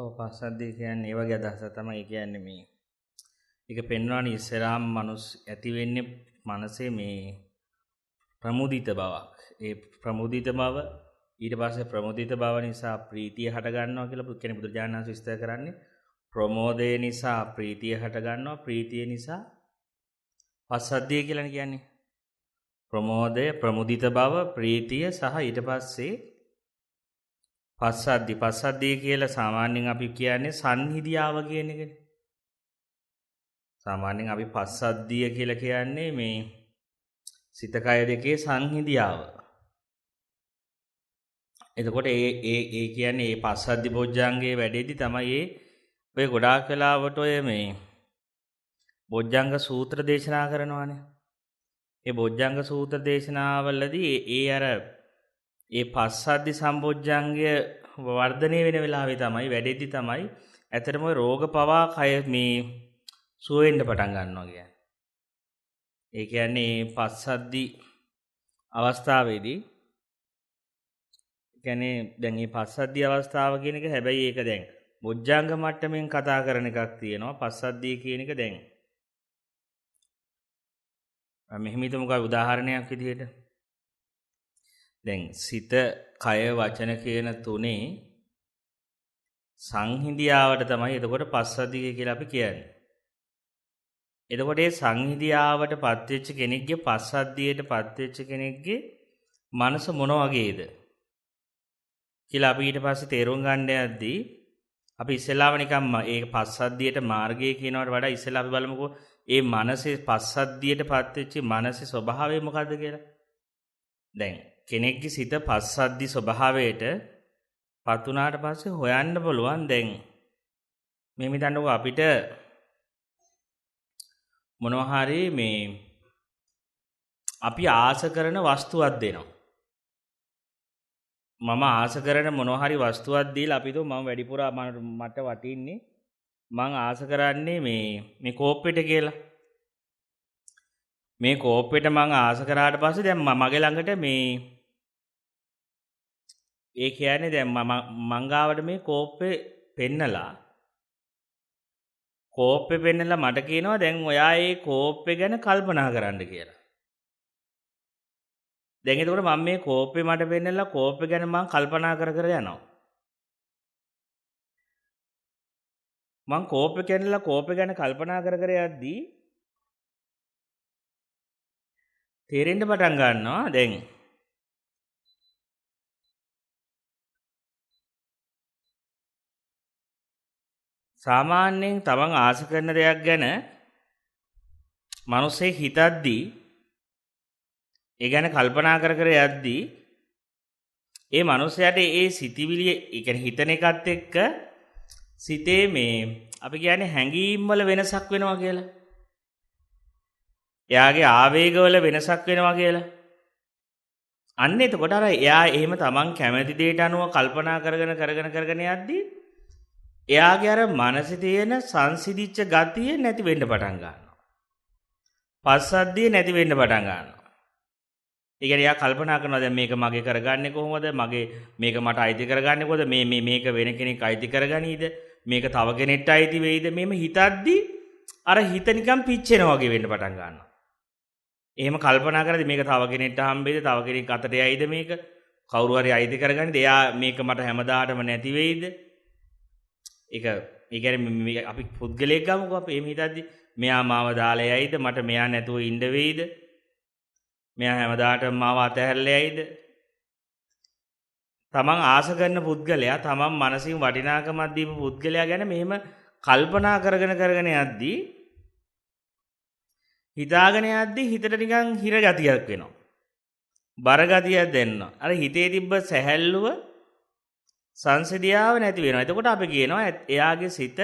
ඔව් පස්සද්ධිය කියන්නේ ඒ වගේ අදහසක් තමයි කියන්නේ මේ. ඒක පෙන්වන්නේ ඉස්සරහාම මනුස්ස ඇති වෙන්නේ මනසේ මේ ප්‍රමුදිත බවක්. ඒ ප්‍රමුදිත බව ඊට පස්සේ ප්‍රමුදිත බව නිසා ප්‍රීතිය හට ගන්නවා කියලා කෙනෙක් බුදුරජාණන් වහන්සේ විස්තර කරන්නේ. ප්‍රමෝදය නිසා ප්‍රීතිය හට ගන්නවා. ප්‍රීතිය නිසා පස්සද්ධිය කියලා කියන්නේ. ප්‍රමෝදය, ප්‍රමුදිත බව, ප්‍රීතිය සහ ඊට පස්සේ පස්සද්ධිය කියලා සාමාන්‍යයෙන් අපි කියන්නේ සංහිදියාව කියන එකනේ. සාමාන්‍යයෙන් අපි පස්සද්ධිය කියලා කියන්නේ මේ සිත කය දෙකේ සංහිදියාව. එතකොට ඒ කියන්නේ මේ පස්සද්ධි බොජ්ජංගේ වැඩේදී තමයි ඔය ගොඩාක් වෙලාවට ඔය මේ බොජ්ජංග සූත්‍ර දේශනා කරනවානේ. ඒ බොජ්ජංග සූත්‍ර දේශනාවලදී ඒ පස්සද්ධි සම්බොජ්ජංගය වර්ධනය වෙන වෙලාවේ තමයි වැඩේදී තමයි ඇත්තටම ඔය රෝග පවා කය මේ සුව වෙන්න පටන් ගන්නවා කියන්නේ. ඒ කියන්නේ පස්සද්ධි අවස්ථාවේදී කියන්නේ දැන් මේ පස්සද්ධි අවස්ථාව කියන එක හැබැයි ඒක දැන් බොජ්ජංග මට්ටමින් කතා කරන එකක් තියෙනවා. පස්සද්ධිය කියන එක දැන් මෙහෙම හිතමුකෝ උදාහරණයක් විදිහට. දැන් සිත, කය, වචන කියන තුනේ සංහිඳියාවට තමයි එතකොට පස්සද්ධිය කියලා අපි කියන්නේ. එතකොට මේ සංහිඳියාවට පත්වෙච්ච කෙනෙක්ගේ පස්සද්ධියට පත්වෙච්ච කෙනෙක්ගේ මනස මොන වගේද කියලා අපි ඊට පස්සේ තේරුම් ගන්න යද්දී අපි ඉස්සෙල්ලාම නිකන් ඒ පස්සද්ධියට මාර්ගය කියනවට වඩා ඉස්සෙල්ලා අපි බලමුකෝ ඒ මනසේ පස්සද්ධියට පත්වෙච්ච මනසේ ස්වභාවය මොකද්ද කියලා. දැන් කෙනෙක්ගේ සිත පස්සද්ධි ස්වභාවයට පත් වුණාට පස්සේ හොයන්න පුළුවන්. දැන් මේ හිතන්නකෝ අපිට මොනවා හරි මේ අපි ආස කරන වස්තුවක් දෙනවා. මම ආස කරන මොනවා හරි වස්තුවක් දීලා අපි මම වැඩිපුර මට වටින්නේ මං ආස කරන්නේ මේ කෝප්පෙට කියලා. මේ කෝප්පෙට මං ආස කරාට පස්සේ දැන් මගේ ළඟට ඒ කියන්නේ දැන් මං ගාවට මේ කෝප්පේ පෙන්නලා මට කියනවා දැන් ඔයා ඒ කෝප්පේ ගැන කල්පනා කරන්න කියලා. දැන් එතකොට මම මේ කෝප්පේ මට පෙන්නලා කෝප්පේ ගැන මං කල්පනා කර යනවා. මං කෝප්පේ ගැන කල්පනා කර යද්දී තේරෙන්න පටන් ගන්නවා දැන් සාමාන්‍යයෙන් තමන් ආස කරන දෙයක් ගැන මිනිස්සේ හිතද්දී ඒ ගැන කල්පනා කර යද්දී ඒ මිනිස්යාට ඒ සිතිවිලි ඒ කියන්නේ හිතන එකත් එක්ක සිතේ මේ අපි කියන්නේ හැඟීම් වල වෙනසක් වෙනවා කියලා. එයාගේ ආවේග වල වෙනසක් වෙනවා කියලා. අන්න එතකොට අර එයා එහෙම තමන් කැමති දෙයට අනුව කල්පනා කරගෙන යද්දී එයාගේ අර මනසේ තියෙන සංසිඳිච්ච ගතිය නැති වෙන්න පටන් ගන්නවා. පස්සද්ධිය නැති වෙන්න පටන් ගන්නවා. ඒ කියන්නේ එයා කල්පනා කරනවා දැන් මේක මගේ කරගන්නේ කොහොමද? මේක මට අයිති කරගන්නේ කොහොමද? මේක වෙන කෙනෙක් අයිති කරගනීද? මේක තව කෙනෙක්ට අයිති වෙයිද? මේම හිතද්දි අර හිත නිකන් පිච්චෙනවා වගේ වෙන්න පටන් ගන්නවා. එහෙම කල්පනා කරද්දි මේක තව කෙනෙක්ට හම්බෙයිද? තව කෙනෙක් අතට යයිද මේක? කවුරු හරි අයිති කරගන්නේද? එයා මේක මට හැමදාටම නැති වෙයිද? ඒ කියන්නේ අපි පුද්ගලයෙක් ගමුකෝ අපි එහෙම හිතද්දි මෙයා මාව දාලා යයිද? මට මෙයා නැතුව ඉන්න වෙයිද? මෙයා හැමදාටම මාව අතහැරලා යයිද? තමන් ආස කරන පුද්ගලයා තමන් මනසින් වටිනාකමක් දීපු පුද්ගලයා ගැන මෙහෙම කල්පනා කරගෙන යද්දී හිතාගෙන යද්දී හිතට නිකන් හිර ගතියක් වෙනවා. බර ගතියක් දැනෙනවා. අර හිතේ තිබ්බ සැහැල්ලුව සංසිඳියාව නැති වෙනවා. එතකොට අපි කියනවා එයාගේ සිත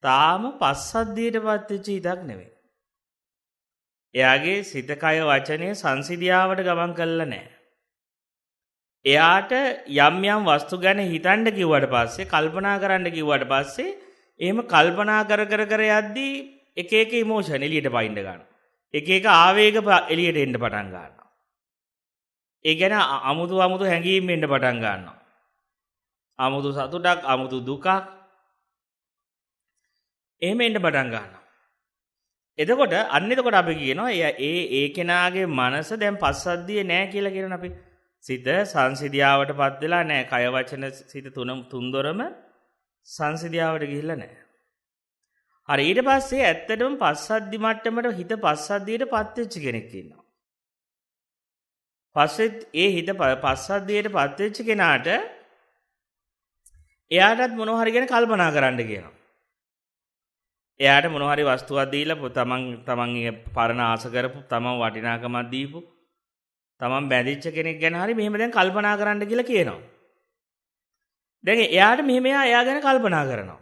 තාම පස්සද්ධියටපත් වෙච්ච හිතක් නෙවෙයි. එයාගේ සිත කය වචනය සංසිඳියාවට ගමන් කළා නැහැ. එයාට යම් වස්තු ගැන හිතන්න කිව්වට පස්සේ කල්පනා කරන්න කිව්වට පස්සේ එහෙම කල්පනා කර යද්දී එක ඉමෝෂන් එළියට පයින්න ගන්නවා. එක ආවේග එළියට එන්න පටන් ගන්නවා. ඒ කියන්නේ අමුතු හැඟීම් එන්න පටන් ගන්නවා. අමුතු සතුටක්, අමුතු දුකක්, එහෙම එන්න පටන් ගන්නවා. එතකොට අන්න එතකොට අපි කියනවා ඒ කෙනාගේ මනස දැන් පස්සද්ධිය නෑ කියලා කියනවා අපි. සිත සංසිද්ධියාවටපත් වෙලා නෑ. කය වචන සිත තුන්දොරම සංසිද්ධියාවට ගිහිල්ලා නෑ. හරි ඊට පස්සේ ඇත්තටම පස්සද්ධි මට්ටමට හිත පස්සද්ධියටපත් වෙච්ච කෙනෙක් ඉන්නවා. පස්සෙත් ඒ හිත පස්සද්ධියටපත් වෙච්ච කෙනාට එයාටත් මොනවා හරි ගැන කල්පනා කරන්න කියනවා. එයාට මොනවා හරි වස්තුවක් දීලා තමන්ගේ පරණ ආස කරපු තමන් වටිනාකමක් දීපු තමන් බැඳිච්ච කෙනෙක් ගැන හරි මෙහෙම දැන් කල්පනා කරන්න කියලා කියනවා. දැන් එයාට මෙහෙම එයා ගැන කල්පනා කරනවා.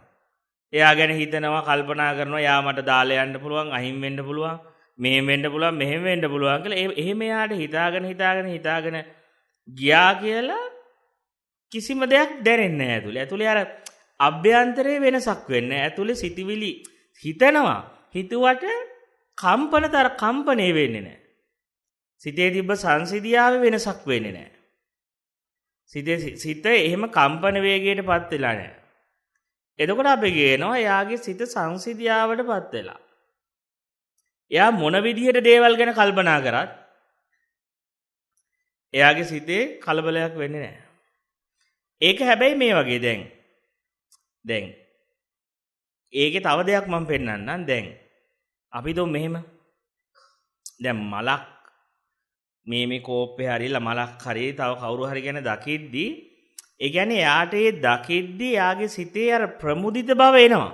එයා ගැන හිතනවා කල්පනා කරනවා එයා මට දාලා යන්න පුළුවන් අහිම් වෙන්න පුළුවන් මෙහෙම වෙන්න පුළුවන් මෙහෙම වෙන්න පුළුවන් කියලා එහෙම එයාට හිතාගෙන ගියා කියලා කිසිම දෙයක් දැනෙන්නේ නැහැ ඇතුලේ. ඇතුලේ අර අභ්‍යන්තරයේ වෙනසක් වෙන්නේ නැහැ. ඇතුලේ සිටිවිලි හිතනවා. හිතුවට කම්පණේ වෙන්නේ නැහැ. සිතේ තිබ්බ සංසිද්ධියාවේ වෙනසක් වෙන්නේ නැහැ. සිත එහෙම කම්පන වේගයටපත් වෙලා නැහැ. එතකොට අපි කියනවා එයාගේ සිත සංසිද්ධියාවටපත් වෙලා. එයා මොන විදිහට දේවල් ගැන කල්පනා කරත් එයාගේ සිතේ කලබලයක් වෙන්නේ නැහැ. ඒක හැබැයි මේ වගේ දැන් ඒකේ තව දෙයක් මම පෙන්නන්නම්. දැන් අපි දොම් මෙහෙම දැන් මලක් මේ කෝප්පේ හරිලා මලක් හරි තව කවුරු හරි ගැන දකිද්දී ඒ කියන්නේ යාට ඒ දකිද්දී යාගේ සිතේ අර ප්‍රමුදිත බව එනවා.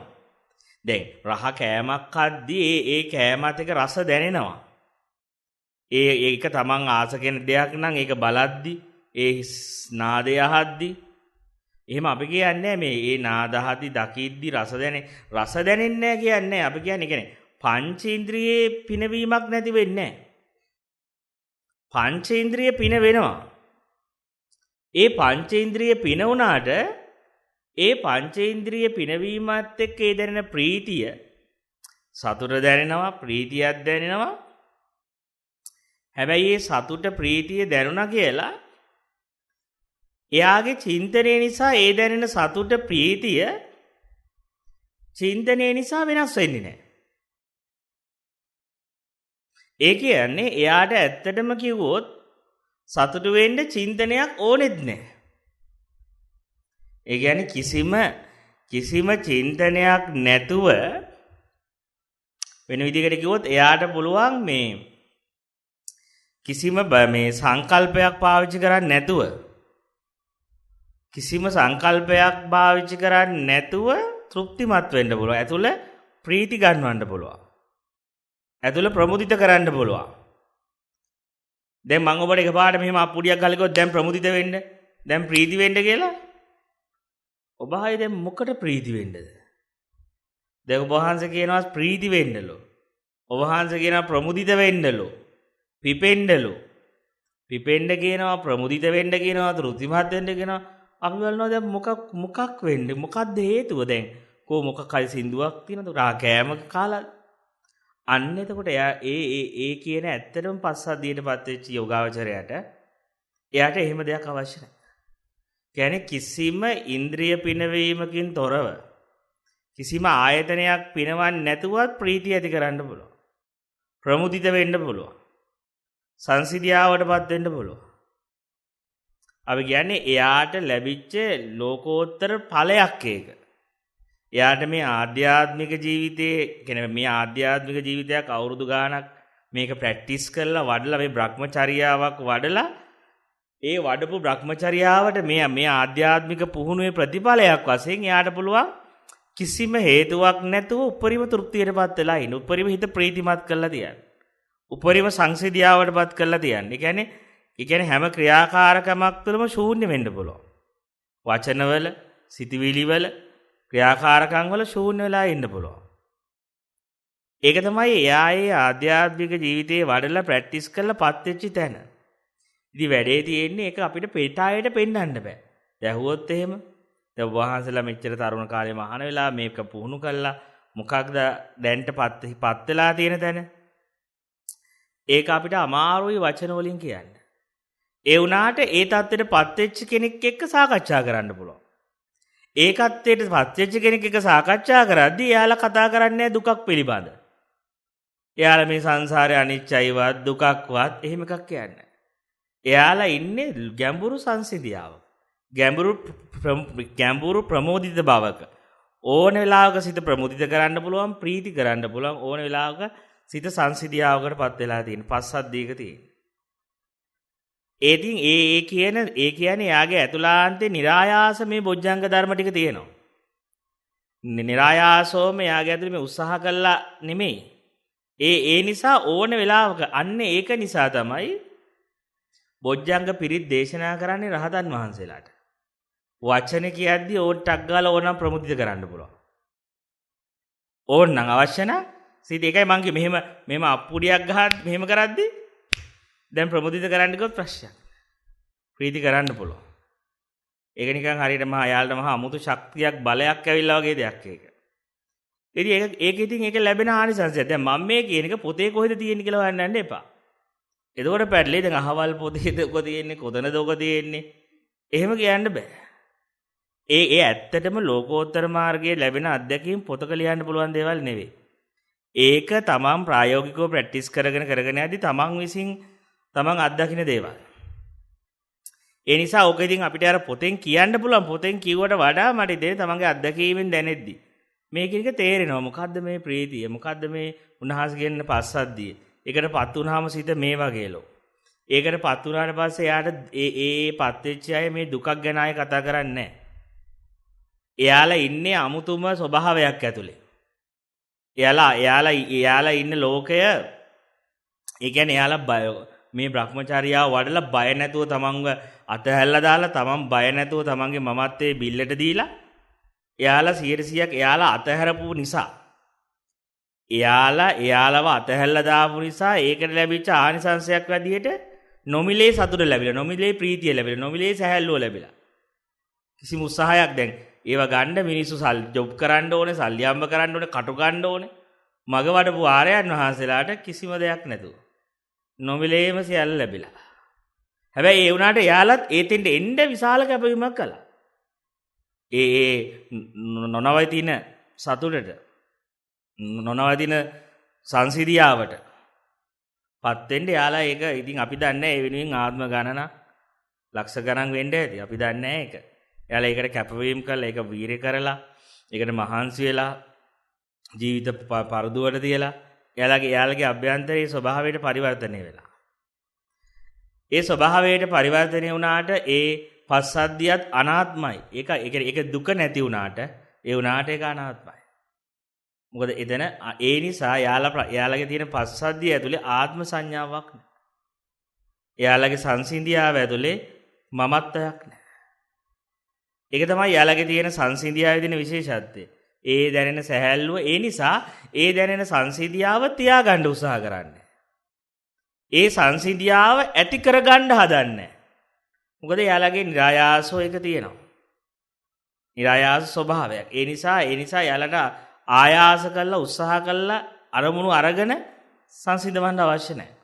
දැන් රහ කෑමක් අද්දී ඒ කෑමත් එක රස දැනෙනවා. ඒක තමන් ආස කෙන දෙයක් නම් ඒක බලද්දි ඒ නාදය අහද්දි එහෙම අපි කියන්නේ මේ නාද අහද්දි දකිද්දි රස දැනෙන්නේ නැහැ කියන්නේ අපි කියන්නේ පංචේන්ද්‍රියේ පිනවීමක් නැති වෙන්නේ නැහැ. පංචේන්ද්‍රිය පින වෙනවා. ඒ පංචේන්ද්‍රිය පින වුණාට ඒ පංචේන්ද්‍රිය පිනවීමත් එක්ක ඒ දැනෙන ප්‍රීතිය සතුට දැනෙනවා ප්‍රීතියක් දැනෙනවා. හැබැයි ඒ සතුට ප්‍රීතිය දැනුණා කියලා එයාගේ චින්තනය නිසා ඒ දැනෙන සතුට ප්‍රීතිය චින්තනය නිසා වෙනස් වෙන්නේ නැහැ. ඒ කියන්නේ එයාට ඇත්තටම කිව්වොත් සතුටු වෙන්න චින්තනයක් ඕනෙත් නැහැ. ඒ කියන්නේ කිසිම චින්තනයක් නැතුව වෙන විදිහකට කිව්වොත් එයාට පුළුවන් මේ කිසිම මේ සංකල්පයක් පාවිච්චි කරන්නේ නැතුව තෘප්තිමත් වෙන්න පුළුවන්. ඇතුළ ප්‍රීති ගන්නවන්න පුළුවන්. ඇතුළ ප්‍රමුදිත කරන්න පුළුවන්. දැන් මම ඔබට එකපාරට මෙහෙම අප්පුඩියක් ගහලා කිව්වොත් දැන් ප්‍රමුදිත වෙන්න, දැන් ප්‍රීති වෙන්න කියලා. ඔබ හයි දැන් මොකට ප්‍රීති වෙන්නද? දැන් ඔබ වහන්සේ කියනවා ප්‍රීති වෙන්නලු. ඔබ වහන්සේ කියනවා ප්‍රමුදිත වෙන්නලු. පිපෙන්නලු. පිපෙන්න කියනවා ප්‍රමුදිත වෙන්න කියනවා තෘප්තිමත් වෙන්න කියනවා. අපි බලනවා දැන් මොකක් වෙන්නේ? මොකක්ද හේතුව දැන්? මොකක් හරි සින්දුවක් තියෙනද? කෑම කාලා අන්න එතකොට එයා ඒ කියන ඇත්තටම පස්සද්ධියටපත් වෙච්ච යෝගාවචරයට එයාට එහෙම දෙයක් අවශ්‍ය නැහැ. කියන්නේ කිසිම ඉන්ද්‍රිය පිනවීමකින් තොරව කිසිම ආයතනයක් පිනවන්නේ නැතුවත් ප්‍රීතිය ඇති කරන්න පුළුවන්. ප්‍රමුදිත වෙන්න පුළුවන්. සංසිද්ධියාවටපත් වෙන්න පුළුවන්. අපි කියන්නේ එයාට ලැබිච්ච ලෝකෝත්තර ඵලයක් ඒක. එයාට මේ ආධ්‍යාත්මික ජීවිතයේ කියන්නේ මේ ආධ්‍යාත්මික ජීවිතයක් අවුරුදු ගාණක් මේක ප්‍රැක්ටිස් කරලා වඩලා මේ භ්‍රමචර්යාවක් වඩලා ඒ වඩපු භ්‍රමචර්යාවට මේ ආධ්‍යාත්මික පුහුණුවේ ප්‍රතිඵලයක් වශයෙන් එයාට පුළුවන් කිසිම හේතුවක් නැතුව උපරිම තෘප්තියටපත් වෙලා ඉන්න. උපරිම හිත ප්‍රීතිමත් කරලා තියන්න. උපරිම සංසිද්ධියාවටපත් කරලා තියන්න. ඒ කියන්නේ හැම ක්‍රියාකාරකමක් තුළම ශූන්‍ය වෙන්න පුළුවන්. වචනවල, සිතවිලිවල ක්‍රියාකාරකම් වල ශූන්‍ය වෙලා ඉන්න පුළුවන්. ඒක තමයි එයාගේ ආධ්‍යාත්මික ජීවිතේ වඩලා ප්‍රැක්ටිස් කරලා පත් වෙච්ච තැන. ඉතින් වැඩේ තියෙන්නේ ඒක අපිට පිටායට පෙන්වන්න බෑ. දැහුවොත් එහෙම දැන් වහන්සලා මෙච්චර තරුණ කාලේ මහාන වෙලා මේක පුහුණු කළා මොකක්ද දැන්ට පත් වෙලා තියෙන තැන. ඒක අපිට අමාරුයි වචන වලින් කියන්න. ඒ වුණාට ඒ தත්ත්වෙට පත් වෙච්ච කෙනෙක් එක්ක සාකච්ඡා කරන්න පුළුවන්. ඒකත්වයට පත්වෙච්ච කෙනෙක් එක සාකච්ඡා කරද්දී එයාලා කතා කරන්නේ දුකක් පිළිබඳ. එයාලා මේ සංසාරේ අනිච්චයිවත් දුකක්වත් එහෙම එකක් කියන්නේ. එයාලා ඉන්නේ ගැඹුරු සංසිඳියාව. ගැඹුරු ප්‍රමෝදිත භවක. ඕන වෙලාවක සිත ප්‍රමුදිත කරන්න පුළුවන්, ප්‍රීති කරන්න පුළුවන්. ඕන වෙලාවක සිත සංසිඳියාවකට පත් වෙලා තියෙන පස්සද්ධියක තියෙන. ඒතින් ඒ කියන්නේ යාගේ ඇතුළාන්තේ નિરાයාස මේ බොජ්ජංග ධර්ම ටික තියෙනවා. નિરાයාසෝම යාගේ ඇතුළේ මේ උත්සාහ කළා නෙමෙයි. ඒ නිසා ඕන වෙලාවක අන්න ඒක නිසා තමයි බොජ්ජංග පිරිත් දේශනා කරන්නේ රහතන් වහන්සේලාට. වචන කියද්දී ඕන් ටක් ගාලා ඕනම් ප්‍රමුදිත කරන්න පුළුවන්. ඕන් නම් අවශ්‍ය නම් සිත ඒකයි මං කිය මෙහෙම අප්පුඩියක් ගහත් මෙහෙම කරද්දී දැන් ප්‍රමුදිත කරන්න ගියොත් ප්‍රශ්නයක්. ප්‍රීති කරන්න පුළුවන්. ඒක නිකන් හරියට යාළුවට මහා අමුතු ශක්තියක් බලයක් ඇවිල්ලා වගේ දෙයක් ඒක. ඉතින් ඒක ලැබෙන ආනිසංසය. දැන් මම මේ කියන එක පොතේ කොහෙද තියෙන්නේ කියලා හොයන්න යන්න එපා. එතකොට පැටලේ දැන් අහවල් පොතේද ඔක තියෙන්නේ කොතනද ඔක තියෙන්නේ? එහෙම කියන්න බෑ. ඒ ඇත්තටම ලෝකෝත්තර මාර්ගයේ ලැබෙන අත්දැකීම් පොතක ලියන්න පුළුවන් දේවල් නෙවෙයි. ඒක තමන් ප්‍රායෝගිකව ප්‍රැක්ටිස් කරගෙන යද්දී තමන් විසින් තමන් අත්දකින්න දේවල්. ඒ නිසා ඕක ඉතින් අපිට අර පොතෙන් කියන්න පුළුවන්. පොතෙන් කිව්වට වඩා මට ඉතින් තමන්ගේ අත්දැකීමෙන් දැනෙද්දි මේක එක තේරෙනවා. මොකද්ද මේ ප්‍රීතිය? මොකද්ද මේ උන්වහන්සේ කියන පස්සද්ධිය? ඒකටපත් වුණාම සිත මේ වගේලෝ. ඒකටපත් වුණාට පස්සේ එයාට පත් වෙච්ච අය මේ දුකක් ගැන ආයේ කතා කරන්නේ නැහැ. එයාලා ඉන්නේ අමුතුම ස්වභාවයක් ඇතුලේ. එයාලා ඉන්න ලෝකය ඒ කියන්නේ එයාලා මේ Brahmacharyaව වඩලා බය නැතුව තමන්ව අතහැල්ලා දාලා තමන් බය නැතුව තමන්ගේ මමත්වයේ බිල්ලට දීලා එයාලා 100%ක් එයාලා අතහැරපු නිසා එයාලව අතහැල්ලා දාපු නිසා ඒකට ලැබිච්ච ආනිසංශයක් වැඩියට නොමිලේ සතුට ලැබිලා, නොමිලේ ප්‍රීතිය ලැබිලා, නොමිලේ සැහැල්ලුව ලැබිලා. කිසිම උත්සාහයක් දැන් ඒව ගන්න මිනිස්සු ජොබ් කරන්න ඕනේ, සල්ලි හම්බ කරන්න ඕනේ, කටු ගන්න ඕනේ. මග වඩපු ආර්යයන් වහන්සේලාට කිසිම දෙයක් නැතුව නොමිලේම සියල්ල ලැබිලා. හැබැයි ඒ වුණාට එයාලත් ඒතෙන්ට එන්න විශාල කැපවීමක් කළා. ඒ නොනවතින සතුටට නොනවතින සංසිඳියාවට පත් වෙන්න එයාලා ඒක ඉතින් අපි දන්නේ ඒ වෙනුවෙන් ආත්ම ගණන ලක්ෂ ගණන් වෙන්න ඇති. අපි දන්නේ ඒක. එයාලා ඒකට කැපවීම කළා, ඒක වීරිය කරලා, ඒකට මහන්සි වෙලා ජීවිත පරදුවට තියලා එයාලගේ අභ්‍යන්තරයේ ස්වභාවයට පරිවර්තනය වෙලා. ඒ ස්වභාවයට පරිවර්තනය වුණාට ඒ පස්සද්ධියත් අනාත්මයි. ඒක දුක නැති වුණාට ඒ වුණාට ඒක අනාත්මයි. මොකද එතන ඒ නිසා එයාලගේ තියෙන පස්සද්ධිය ඇතුලේ ආත්ම සංඥාවක් නැහැ. එයාලගේ සංසිඳියාව ඇතුලේ මමත්වයක් නැහැ. ඒක තමයි එයාලගේ තියෙන සංසිඳියාවේ තියෙන විශේෂත්වය. ඒ දැනෙන සැහැල්ලුව ඒ නිසා ඒ දැනෙන සංසිඳියාව තියාගන්න උත්සාහ කරන්නේ. ඒ සංසිඳියාව ඇති කරගන්න හදන්නේ. මොකද එයාලගේ નિરાයාසෝ එක තියෙනවා. નિરાයාස ස්වභාවයක්. ඒ නිසා එයාලට ආයාස කළා උත්සාහ කළා අරමුණු අරගෙන සංසිඳවන්න අවශ්‍ය නැහැ.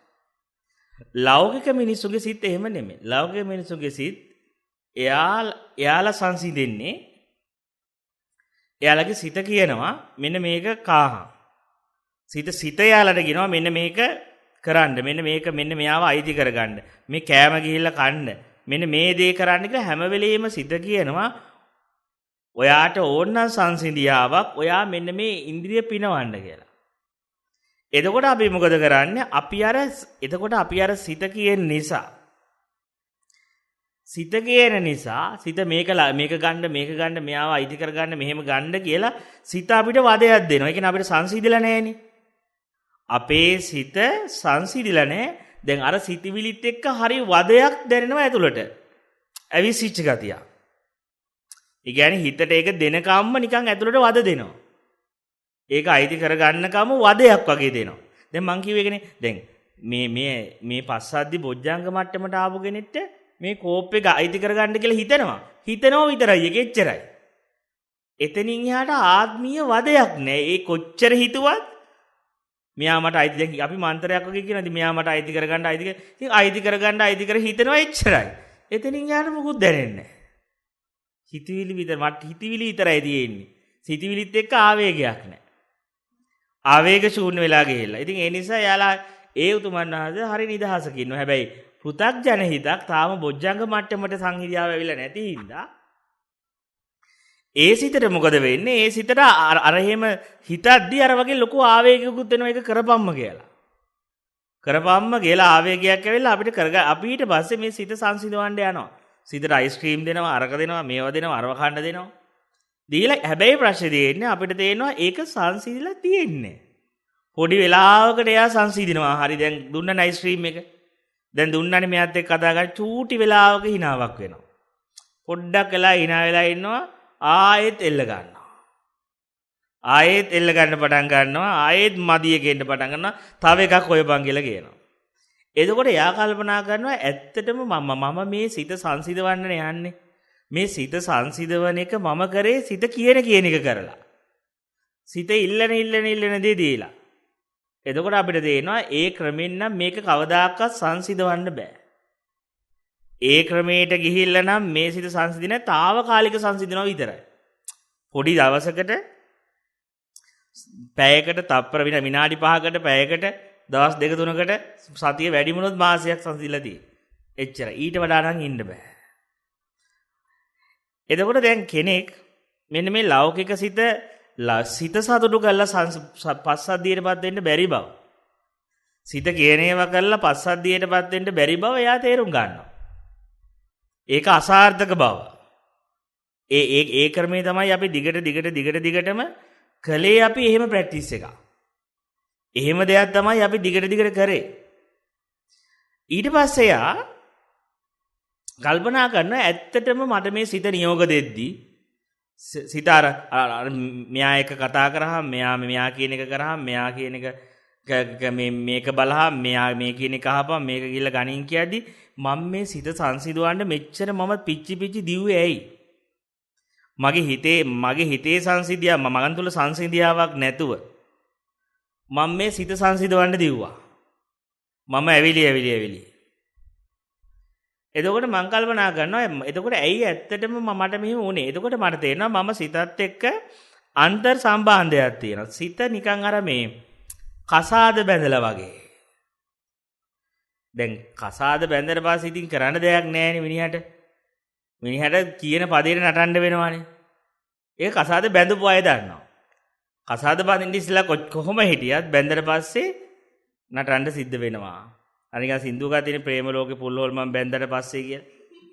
ලෞකික මිනිසුගේ සිත් එහෙම නෙමෙයි. ලෞකික මිනිසුගේ සිත් එයාලා සංසිඳෙන්නේ එයාලගේ සිත කියනවා මෙන්න මේක කාහා. සිත එයාලට කියනවා මෙන්න මේක කරන්න. මෙන්න මෙයාව අයිති කරගන්න. මේ කෑම ගිහිල්ලා කන්න. මෙන්න මේ දේ කරන්න කියලා හැම වෙලෙම සිත කියනවා ඔයාට ඕන නම් සංසිඳියාවක් ඔයා මෙන්න මේ ඉන්ද්‍රිය පිනවන්න කියලා. එතකොට අපි මොකද කරන්නේ? අපි අර සිත කියන නිසා සිත මේක ගන්න මෙයාව අයිති කරගන්න මෙහෙම ගන්න කියලා සිත අපිට වදයක් දෙනවා. ඒ කියන්නේ අපිට සංසිඳිලා නැහෙනේ. අපේ සිත සංසිඳිලා නැහැ. දැන් අර සිතවිලිත් එක්ක හරි වදයක් දැනෙනවා ඇතුළට. ඇවිසිච්ච ගතිය. ඒ කියන්නේ හිතට ඒක දෙනකම්ම නිකන් ඇතුළට වද දෙනවා. ඒක අයිති කරගන්නකම වදයක් වගේ දෙනවා. දැන් මං කිව්වේ ඒකනේ. දැන් මේ පස්සද්දි බොජ්ජංග මට්ටමට ආපු කෙනෙක්ට මේ කෝප් එක අයිති කරගන්න කියලා හිතනවා විතරයි. ඒක එච්චරයි. එතනින් එහාට ආත්මීය වදයක් නැහැ. ඒ කොච්චර හිතුවත් මෙයා මට අයිති දැන් අපි මන්ත්‍රයක් වගේ කියනවාද මෙයා මට අයිති කරගන්න ඉතින් අයිති කර හිතනවා එච්චරයි. එතනින් එහාට මොකුත් දැනෙන්නේ නැහැ. හිතවිලි විතරයි තියෙන්නේ. සිතවිලිත් එක්ක ආවේගයක් නැහැ. ආවේග ශූන්‍ය වෙලා ගිහිල්ලා. ඉතින් ඒ නිසා යාලා ඒ උතුමන් වහන්සේ හරි නිදහසක ඉන්නවා. හැබැයි පෘථග්ජන හිතක් තාම බොජ්ජංග මට්ටමට සංහිදියාව වෙලා නැති හින්දා ඒ සිතට මොකද වෙන්නේ? ඒ සිතට අර එහෙම හිතද්දි අර වගේ ලොකු ආවේගයකුත් එනවා ඒක කරපම්ම කියලා. කරපම්ම කියලා ආවේගයක් ඇවිල්ලා අපි ඊට පස්සේ මේ සිත සංසිඳවන්න යනවා. සිතට අයිස්ක්‍රීම් දෙනවා, අරක දෙනවා, මේවා දෙනවා, අරව කන්න දෙනවා. දීලා හැබැයි ප්‍රශ්නේ තියෙන්නේ අපිට තේරෙනවා ඒක සංසිඳිලා තියෙන්නේ. පොඩි වෙලාවකට එයා සංසිඳිනවා. හරි දැන් දුන්න අයිස්ක්‍රීම් එක. දැන් දුන්නනේ මෙයාත් එක්ක කතා කරලා චූටි වෙලාවක හිනාවක් වෙනවා. පොඩ්ඩක් වෙලා hina වෙලා ඉන්නවා ආයෙත් එල්ල ගන්නවා. ආයෙත් එල්ල ගන්න පටන් ගන්නවා. ආයෙත් මදිය ගේන්න පටන් ගන්නවා. තව එකක් හොයපන් කියලා කියනවා. එතකොට එයා කල්පනා කරනවා ඇත්තටම මම මේ සිත සංසිඳවන්න යන්නේ. මේ සිත සංසිඳවන එක මම කරේ සිත කියන එක කරලා. සිත ඉල්ලන දේ දීලා. එතකොට අපිට තේරෙනවා ඒ ක්‍රමෙන් නම් මේක කවදාකවත් සංසිඳවන්න බෑ. ඒ ක්‍රමයට ගිහිල්ලා නම් මේ සිත සංසිඳින తాවකාලික සංසිඳනවා විතරයි. පොඩි දවසකට පැයකට තප්පර විනාඩි 5කට පැයකට දවස් 2-3කට සතිය වැඩි වුණොත් මාසයක් සංසිඳලා තියෙන්නේ. එච්චර. ඊට වඩා නම් ඉන්න බෑ. එතකොට දැන් කෙනෙක් මෙන්න මේ ලෞකික සිත සතුටු කරලා පස්සද්ධියටපත් වෙන්න බැරි බව. සිත කියන ඒවා කරලා පස්සද්ධියටපත් වෙන්න බැරි බව එයා තේරුම් ගන්නවා. ඒක අසාර්ථක බව. ඒ ක්‍රමේ තමයි අපි දිගටම කළේ අපි එහෙම ප්‍රැක්ටිස් එකක්. එහෙම දෙයක් තමයි අපි දිගට කරේ. ඊට පස්සේ යා කල්පනා කරනවා ඇත්තටම මට මේ සිත නියෝග දෙද්දී සිත අර මෙයා එක කතා කරාම මෙයා කියන එක කරාම මෙයා කියන එක මේක බලහා මෙයා මේ කියන එක අහපන් මේක ගිහලා ගණන් කියද්දි මම මේ සිත සංසිඳවන්න මෙච්චර මම පිච්චි දිව්වේ ඇයි? මගේ හිතේ සංසිඳියා මගන් තුල සංසිඳියාවක් නැතුව මම මේ සිත සංසිඳවන්න දිව්වා. මම ඇවිලි. එතකොට මං කල්පනා කරනවා එතකොට ඇයි ඇත්තටම මට මෙහෙම වුනේ? එතකොට මට තේරෙනවා මම සිතත් එක්ක අන්තර් සම්බන්ධයක් තියෙනවා. සිත නිකන් අර මේ කසාද බැඳලා වගේ. දැන් කසාද බැඳලා පස්සේ ඉතින් කරන්න දෙයක් නැහැ නේ මිනිහට කියන පදේට නටන්න වෙනවානේ. ඒක කසාද බැඳපු අය දන්නවා. කසාද බඳින්න ඉස්සලා කොහොම හිටියත් බැඳලා පස්සේ නටන්න සිද්ධ වෙනවා. අනිකන් සින්දුවක තියෙන ප්‍රේම ලෝකේ පුල්ලෝල් මම බැඳලා පස්සේ කියලා.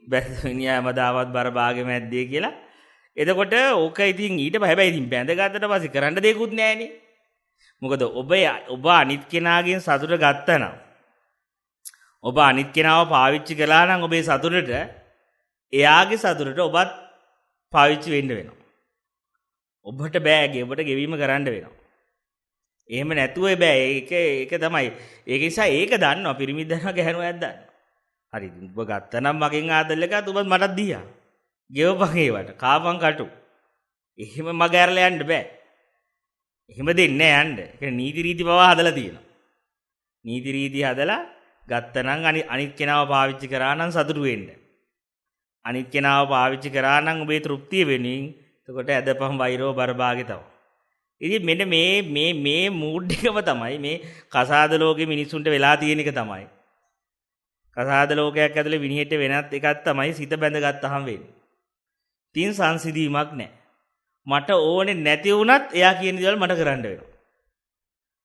බැඳුනියා මදාවත් බර බාගේ මැද්දේ කියලා. එතකොට ඕක ඉතින් හැබැයි ඉතින් බැඳගත්තට පස්සේ කරන්න දෙයක්වත් නැහැනේ. මොකද ඔබ අනිත් කෙනාගෙන් සතුට ගත්තා නම් ඔබ අනිත් කෙනාව පාවිච්චි කළා නම් ඔබේ සතුටට එයාගේ සතුටට ඔබත් පාවිච්චි වෙන්න වෙනවා. ඔබට ඔබට ගෙවීම කරන්න වෙනවා. එහෙම නැතුව බෑ. ඒක තමයි. ඒක නිසා ඒක දන්නවා පිරිමිද දන්නවා ගැහණුවක් දන්නවා. හරි ඔබ ගත්තා නම් මගෙන් ආදල් එකත් ඔබත් මටත් දීයා. ගෙවපන් ඒවට. කාපන් කටු. එහෙම මග ඇරලා යන්න බෑ. එහෙම දෙන්නේ නැහැ යන්න. ඒක නීති රීති පවා හදලා තියෙනවා. නීති රීති හදලා ගත්තා නම් අනිත් කෙනාව පාවිච්චි කරා නම් සතුටු වෙන්න. අනිත් කෙනාව පාවිච්චි කරා නම් ඔබේ තෘප්තිය වෙනින් එතකොට ඇදපම් වෛරව බරබාගේ තමයි. ඉතින් මෙන්න මේ මූඩ් එකම තමයි මේ කසාද ලෝකෙ මිනිස්සුන්ට වෙලා තියෙන එක තමයි. කසාද ලෝකයක් ඇතුලේ විනිහෙට වෙනත් එකක් තමයි සිත බැඳගත්තාම වෙන්නේ. තින් සංසිඳීමක් නැහැ. මට ඕනේ නැති වුණත් එයා කියන දේවල් මට කරන්න වෙනවා.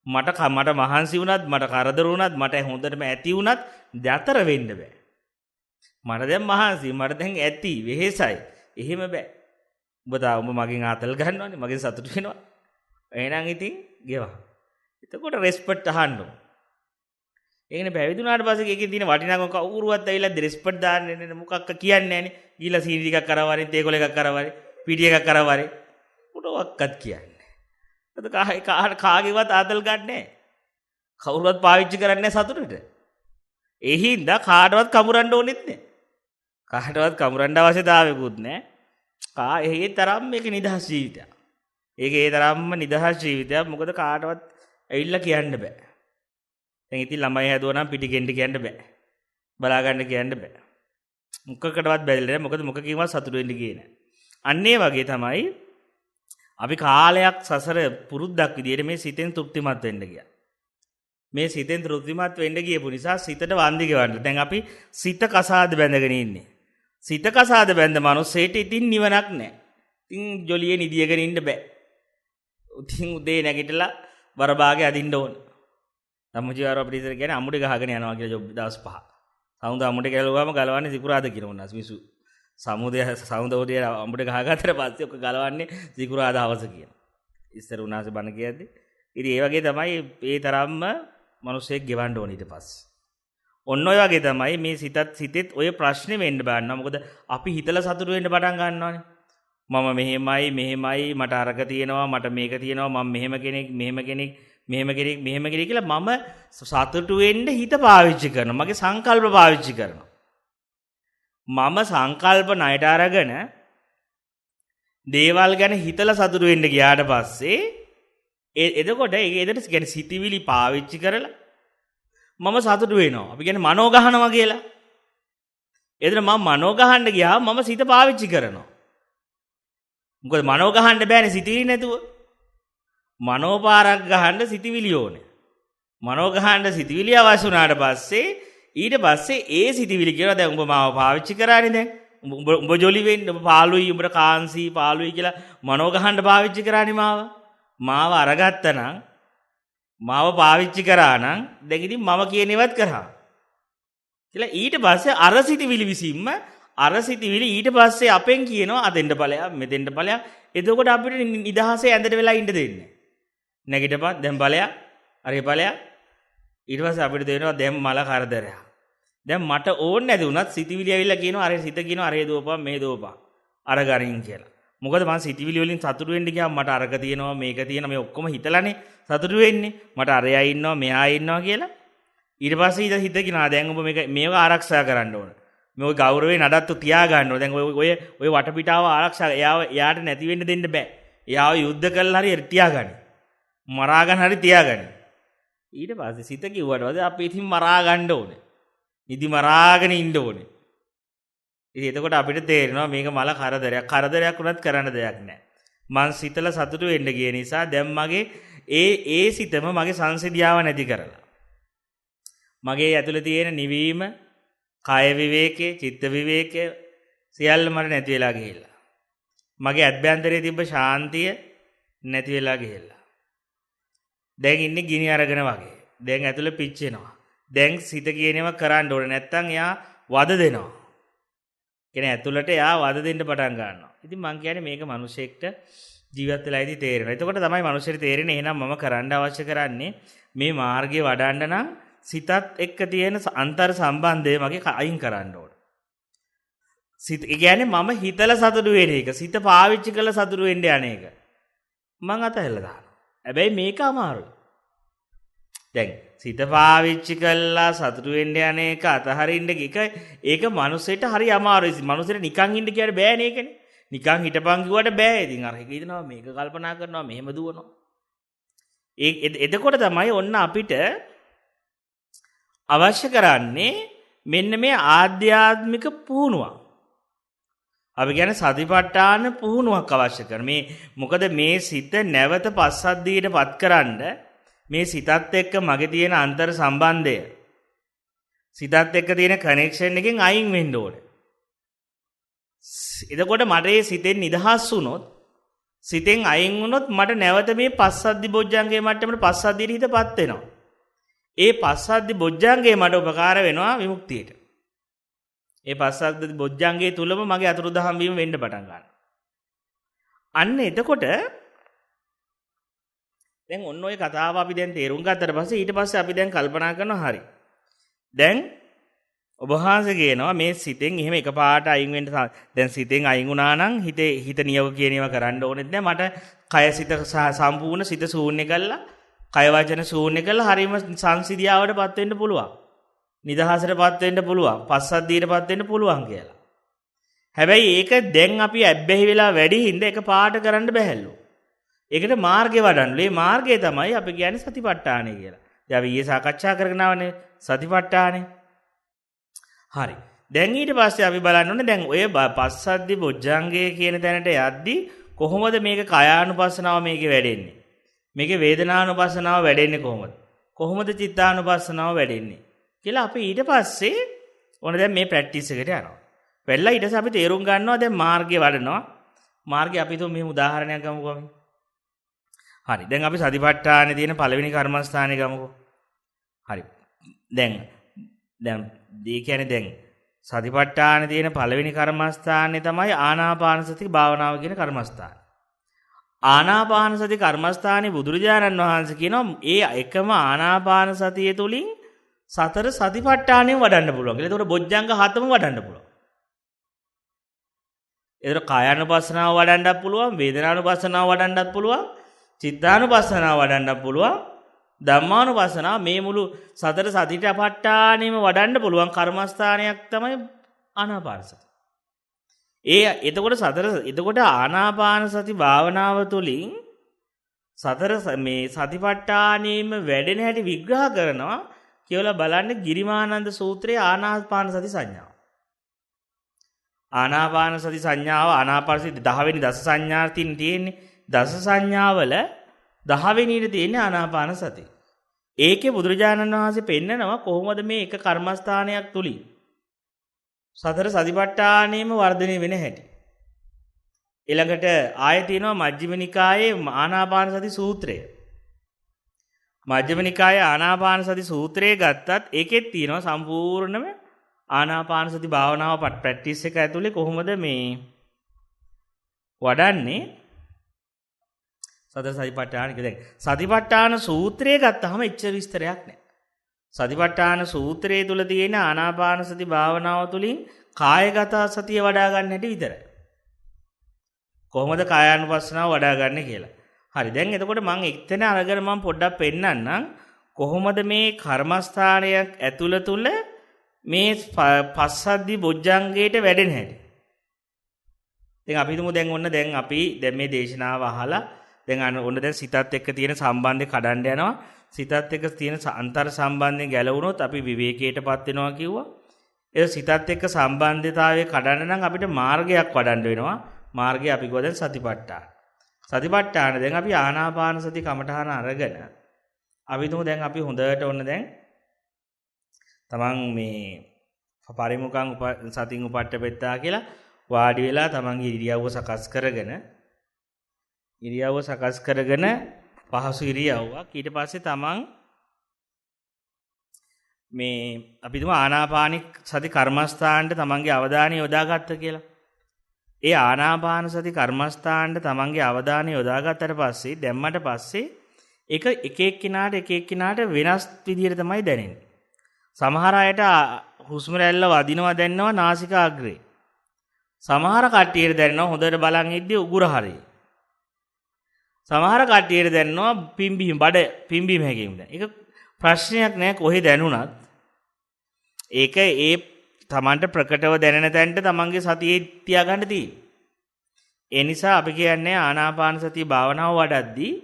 මට මහන්සි වුණත් මට කරදර වුණත් මට හොඳටම ඇති වුණත් දතර වෙන්න බෑ. මට දැන් මහන්සි මට දැන් ඇති වෙහෙසයි. එහෙම බෑ. ඔබ මගෙන් ආතල් ගන්නවනේ මගෙන් සතුටු වෙනවා. එහෙනම් ඉතින් ගෙවා. එතකොට රෙස්පෙක්ට් අහන්න ඕන. ඒකනේ පැවිදුනාට පස්සේ ඒකේ තියෙන වටිනාකම කවුරුවත් ඇවිල්ලා රෙස්පෙක්ට් දාන්නේ නැහැ මොකක්ක කියන්නේ නැහනේ. ගිහලා සීනි ටිකක් කරවරේ තේකොල එකක් කරවරේ පිටි එකක් කරවරේ මොකක්වත් කියන්නේ නැහැ. එතකොට කාගේවත් ආතල් ගන්නෑ. කවුරුවත් පාවිච්චි කරන්නේ නැහැ සතුටට. ඒ හින්දා කාටවත් කමුරන්න ඕනෙත් නැහැ. කාටවත් කමුරන්න අවශ්‍යතාවයකුත් නැහැ. ඒ තරම් මේක නිදහස් ජීවිතයක්. ඒක ඒ තරම්ම නිදහස් ජීවිතයක්. මොකද කාටවත් ඇවිල්ලා කියන්න බෑ. දැන් ඉතින් ළමයි හැදුවා නම් පිටි ගෙන්න කියන්න බෑ. බලා ගන්න කියන්න බෑ. මුඛකටවත් බැරිලා නැහැ. මොකද මුඛ කීමවත් සතුටු වෙන්න ගියේ නැහැ. අන්න ඒ වගේ තමයි අපි කාලයක් සසර පුරුද්දක් විදියට මේ සිතෙන් තෘප්තිමත් වෙන්න ගියා. මේ සිතෙන් තෘප්තිමත් වෙන්න ගියපු නිසා සිතට වන්දි ගෙවන්න. දැන් අපි සිත කසාද බැඳගෙන ඉන්නේ. සිත කසාද බැඳ මනුස්සයෙට ඉතින් නිවනක් නැහැ. ඉතින් ජොලියේ නිදියගෙන ඉන්න බෑ. ඉතින් උදේ නැගිටලා වරබාගේ අදින්න ඕන. සම්මුතිවාර අපිට ඉතින් කියන්නේ අමුඩේ ගහගෙන යනවා කියලා ජොබ් දවස් 5. සමුද අමුඩේ ගැලුවාම ගලවන්නේ සිකුරාද කියන උනාස් මිසු. සමුදෝදේ අමුඩේ ගහගත්තට පස්සේ ඔක ගලවන්නේ සිකුරාද හවස කියන. ඉස්සර උනාසේ බණ කියද්දි. ඉතින් ඒ වගේ තමයි ඒ තරම්ම මිනිස්සෙක් ගෙවන්න ඕන ඊට පස්සේ. ඔන්න ඔය වගේ තමයි මේ සිතෙත් ඔය ප්‍රශ්නේ වෙන්න බෑනවා. මොකද අපි හිතලා සතුටු වෙන්න පටන් ගන්නවානේ. මම මෙහෙමයි මට අරක තියෙනවා මට මේක තියෙනවා මම මෙහෙම කෙනෙක් කියලා මම සතුටු වෙන්න හිත පාවිච්චි කරනවා. මගේ සංකල්ප පාවිච්චි කරනවා. මම සංකල්ප ණයට අරගෙන දේවල් ගැන හිතලා සතුටු වෙන්න ගියාට පස්සේ එතකොට ඒකට කියන්නේ සිතිවිලි පාවිච්චි කරලා මම සතුටු වෙනවා. අපි කියන්නේ මනෝ ගහනවා කියලා. එතන මම මනෝ ගහන්න ගියාම මම සිත පාවිච්චි කරනවා. මොකද මනෝ ගහන්න බෑනේ සිතිවිලි නැතුව. මනෝ පාරක් ගහන්න සිතිවිලි ඕනේ. මනෝ ගහන්න සිතිවිලි අවශ්‍ය වුණාට පස්සේ ඊට පස්සේ ඒ සිතිවිලි කියලා දැන් උඹ මාව පාවිච්චි කරානේ දැන්. උඹ ජොලි වෙන්න උඹ පාළුයි උඹට කාන්සි පාළුයි කියලා මනෝ ගහන්න පාවිච්චි කරානේ මාව. මාව අරගත්තා නම් මාව පාවිච්චි කරා නම් දැන් ඉතින් මම කියන ඒවත් කරා. කියලා ඊට පස්සේ අර සිතිවිලි විසින්ම අර සිතිවිලි ඊට පස්සේ අපෙන් කියනවා අදෙන්න ඵලයක් මෙතෙන්න ඵලයක්. එතකොට අපිට නිදහසේ ඇඳට වෙලා ඉන්න දෙන්නේ. නැගිටපන් දැන් ඵලයක් අරේ ඵලයක්. ඊට පස්සේ අපිට දෙනවා දැන් මල කරදරයක්. දැන් මට ඕනේ නැති වුණත් සිතිවිලි ඇවිල්ලා කියනවා අර සිත කියනවා අරේ දෝපන් මේ දෝපන් අර ගරින් කියලා. මොකද මම සිතිවිලි වලින් සතුටු වෙන්න ගියාම මට අරක තියෙනවා මේක තියෙනවා මේ ඔක්කොම හිතලානේ සතුටු වෙන්නේ. මට අරයා ඉන්නවා මෙයා ඉන්නවා කියලා. ඊට පස්සේ හිත කියනවා දැන් ඔබ මේක ආරක්ෂා කරන්න ඕන. මේ ගෞරවේ නඩත්තු තියා ගන්න ඕන. දැන් ඔය වටපිටාව ආරක්ෂා එයාට නැති වෙන්න දෙන්න බෑ. එයාව යුද්ධ කරලා හරි තියාගන්න. මරාගෙන හරි තියාගන්න. ඊට පස්සේ සිත කිව්වට පස්සේ අපි ඉතින් මරා ගන්න ඕනේ. නිදි මරාගෙන ඉන්න ඕනේ. ඉතින් එතකොට අපිට තේරෙනවා මේක මල කරදරයක්. කරදරයක් වුණත් කරන්න දෙයක් නැහැ. මං සිතලා සතුටු වෙන්න ගිය නිසා දැන් මගේ ඒ සිතම මගේ සංසිඳියාව නැති කරලා. මගේ ඇතුළේ තියෙන නිවීම, කාය විවේකේ, චිත්ත විවේකේ සියල්ල මට නැති වෙලා ගිහිල්ලා. මගේ අභ්‍යන්තරයේ තිබ්බ ශාන්තිය නැති වෙලා ගිහිල්ලා. දැන් ඉන්නේ ගිනි අරගෙන වගේ. දැන් ඇතුළේ පිච්චෙනවා. දැන් සිත කියනේම කරන්න ඕනේ නැත්තම් එයා වද දෙනවා. කියන්නේ ඇතුළට එයා වද දෙන්න පටන් ගන්නවා. ඉතින් මං කියන්නේ මේක මිනිසෙක්ට ජීවත් වෙලා ඉඳි තේරෙනවා. එතකොට තමයි මිනිසෙට තේරෙන්නේ එහෙනම් මම කරන්න අවශ්‍ය කරන්නේ මේ මාර්ගය වඩන්න නම් සිතත් එක්ක තියෙන අන්තර් සම්බන්ධය මගේ අයින් කරන්න ඕන. සිත කියන්නේ මම හිතලා සතුටු වෙන එක, සිත පාවිච්චි කරලා සතුටු වෙන්න යන එක. මං අතහැරලා දානවා. හැබැයි මේක අමාරුයි. දැන් සිත පාවිච්චි කරලා සතුටු වෙන්න යන එක අතහරින්න ඒක මනුස්සයට හරි අමාරුයි. මනුස්සයට නිකන් ඉන්න කියන්න බෑනේ ඒකනේ. නිකන් හිටපන් කිව්වට බෑ. ඉතින් අර එක හිතනවා මේක කල්පනා කරනවා මෙහෙම දුවනවා. එතකොට තමයි ඔන්න අපිට අවශ්‍ය කරන්නේ මෙන්න මේ ආධ්‍යාත්මික පුහුණුවක්. අපි කියන්නේ සතිපට්ඨාන පුහුණුවක් අවශ්‍ය කරන. මොකද මේ සිත නැවත පස්සද්ධියටපත් කරන්න මේ සිතත් එක්ක මගේ තියෙන අන්තර් සම්බන්ධය සිතත් එක්ක තියෙන කනෙක්ෂන් එකෙන් අයින් වෙන්න ඕනේ. එතකොට මට මේ සිතෙන් නිදහස් වුණොත් සිතෙන් අයින් වුණොත් මට නැවත මේ පස්සද්ධි බොජ්ජංගේ මට්ටමට පස්සද්ධියට හිතපත් වෙනවා. ඒ පස්සද්ධි බොජ්ජංගේ මට උපකාර වෙනවා විමුක්තියට. ඒ පස්සද්ධි බොජ්ජංගේ තුලම මගේ අතුරුදහන් වීම වෙන්න පටන් ගන්නවා. අන්න එතකොට දැන් ඔන්න ඔය කතාව අපි දැන් තේරුම් ගත්තට පස්සේ ඊට පස්සේ අපි දැන් කල්පනා කරනවා හරි. දැන් ඔබ වහන්සේ කියනවා මේ සිතෙන් එහෙම එකපාරට අයින් වෙන්න දැන් සිතෙන් අයින් වුණා නම් හිත නියෝග කියන ඒවා කරන්න ඕනෙත් නෑ. මට කය සිත සම්පූර්ණ සිත ශූන්‍ය කළා, කය වචන ශූන්‍ය කළා හරීම සංසිඳියාවටපත් වෙන්න පුළුවන්. නිදහසටපත් වෙන්න පුළුවන්. පස්සද්ධියටපත් වෙන්න පුළුවන් කියලා. හැබැයි ඒක දැන් අපි ඇබ්බැහි වෙලා වැඩි හින්දා එකපාරට කරන්න බැහැලු. ඒකට මාර්ගය වඩන්න. මේ මාර්ගය තමයි අපි කියන්නේ සතිපට්ඨානය කියලා. දැන් අපි ඊයේ සාකච්ඡා කරගෙන ආවනේ සතිපට්ඨානය. හරි. දැන් ඊට පස්සේ අපි බලන්න ඕනේ දැන් ඔය පස්සද්ධි බොජ්ජංගය කියන තැනට යද්දී කොහොමද මේක කායානුපස්සනාව මේකේ වැඩෙන්නේ? මේකේ වේදනානුපස්සනාව වැඩෙන්නේ කොහොමද? කොහොමද චිත්තානුපස්සනාව වැඩෙන්නේ? කියලා අපි ඊට පස්සේ ඕන දැන් මේ ප්‍රැක්ටිස් එකට යනවා. වෙලා ඊට පස්සේ අපි තේරුම් ගන්නවා දැන් මාර්ගය වඩනවා. මාර්ගය අපි තුමු මෙහෙම උදාහරණයක් ගමුකෝ අපි. හරි. දැන් අපි සතිපට්ඨානේ තියෙන පළවෙනි කර්මස්ථානේ ගමුකෝ. හරි. දැන් ඒ කියන්නේ දැන් සතිපට්ඨානේ තියෙන පළවෙනි කර්මස්ථානේ තමයි ආනාපාන සති භාවනාව කියන කර්මස්ථාන. ආනාපාන සති කර්මස්ථානේ බුදුරජාණන් වහන්සේ කියනවා ඒ එකම ආනාපාන සතිය තුලින් සතර සතිපට්ඨානෙ වඩන්න පුළුවන් කියලා. ඒතකොට බොජ්ජංග 7ම වඩන්න පුළුවන්. ඒතර කායානුපස්සනාව වඩන්නත් පුළුවන්, වේදනානුපස්සනාව වඩන්නත් පුළුවන්, චිත්තානුපස්සනාව වඩන්නත් පුළුවන්, ධම්මානුපස්සනාව මේ මුළු සතර සතිපට්ඨානෙම වඩන්න පුළුවන් කර්මස්ථානයක් තමයි ආනාපාන සති. එතකොට ආනාපාන සති භාවනාව තුළින් සතර මේ සතිපට්ඨානෙම වැඩෙන හැටි විග්‍රහ කරනවා කියලා බලන්න ගිරිමානන්ද සූත්‍රයේ ආනාපාන සති සංඥාව. ආනාපාන සති සංඥාව ආනාපාන සති 10 වෙනි දස සංඥාතින් තියෙන්නේ. දස සංඥාවල 10 වෙනියට තියෙන්නේ ආනාපාන සති. ඒකේ බුදුරජාණන් වහන්සේ පෙන්නනවා කොහොමද මේ එක කර්මස්ථානයක් තුලින් සතර සතිපට්ඨානෙම වර්ධනය වෙන හැටි. ඊළඟට ආයෙ තියෙනවා මජ්ක්‍ධිම නිකායේ ආනාපාන සති සූත්‍රය. මජ්ක්‍ධිම නිකායේ ආනාපාන සති සූත්‍රය ගත්තත් ඒකෙත් තියෙනවා සම්පූර්ණම ආනාපාන සති භාවනාව ප්‍රැක්ටිස් එක ඇතුලේ කොහොමද මේ වඩන්නේ සතර සතිපට්ඨාන කියලා. දැන් සතිපට්ඨාන සූත්‍රය ගත්තාම එච්චර විස්තරයක් නැහැ. සතිපට්ඨාන සූත්‍රයේ තුල තියෙන ආනාපාන සති භාවනාව තුලින් කායගත සතිය වඩා ගන්න හැටි විතරයි. කොහොමද කායානුපස්සනාව වඩා ගන්න කියලා. හරි. දැන් එතකොට මම එක්තැන අරගෙන මම පොඩ්ඩක් පෙන්නන්නම් කොහොමද මේ කර්මස්ථානයක් ඇතුළ තුල මේ පස්සද්ධි බොජ්ජංගයට වැඩෙන හැටි. දැන් අපි හිතමු දැන් අපි මේ දේශනාව අහලා දැන් ඔන්න දැන් සිතත් එක්ක තියෙන සම්බන්ධය කඩන්න යනවා. සිතත් එක්ක තියෙන අන්තර් සම්බන්ධයෙන් ගැලවුණොත් අපි විවේකයටපත් වෙනවා කිව්වා. ඒ සිතත් එක්ක සම්බන්ධතාවය කඩන්න නම් අපිට මාර්ගයක් වඩන්න වෙනවා. මාර්ගය අපි ගොඩ සතිපට්ඨාන. සතිපට්ඨාන දැන් අපි ආනාපාන සති කමඨහන අරගෙන අපි තුමු දැන් අපි හොඳට ඔන්න දැන් තමන් මේ පරිමුඛං සතින් උපට්ඨපෙත්තා කියලා වාඩි වෙලා තමන්ගේ ඉරියව්ව සකස් කරගෙන පහසු ඉරියව්වක් ඊට පස්සේ තමන් මේ අපි තුමු ආනාපානික සති කර්මස්ථානට තමන්ගේ අවධානය යොදාගත්ත කියලා. ඒ ආනාපාන සති කර්මස්ථානට තමන්ගේ අවධානය යොදාගත්තට පස්සේ දැම්මට පස්සේ එක එක්කිනාට වෙනස් විදියට තමයි දැනෙන්නේ. සමහර අයට හුස්ම රැල්ල වදිනවා දැනෙනවා නාසිකාග්‍රේ. සමහර කට්ටියට දැනෙනවා හොඳට බලන් ඉද්දී උගුර හරිය. සමහර කට්ටියට දැනෙනවා පිම්බීම හැකීම දැන්. ඒක ප්‍රශ්නයක් නෑ කොහෙ දැනුණත්. ඒක ඒ තමන්ට ප්‍රකටව දැනෙන තැනට තමන්ගේ සතියේ තියාගන්න තියෙන්නේ. ඒ නිසා අපි කියන්නේ ආනාපාන සතිය භාවනාව වඩද්දී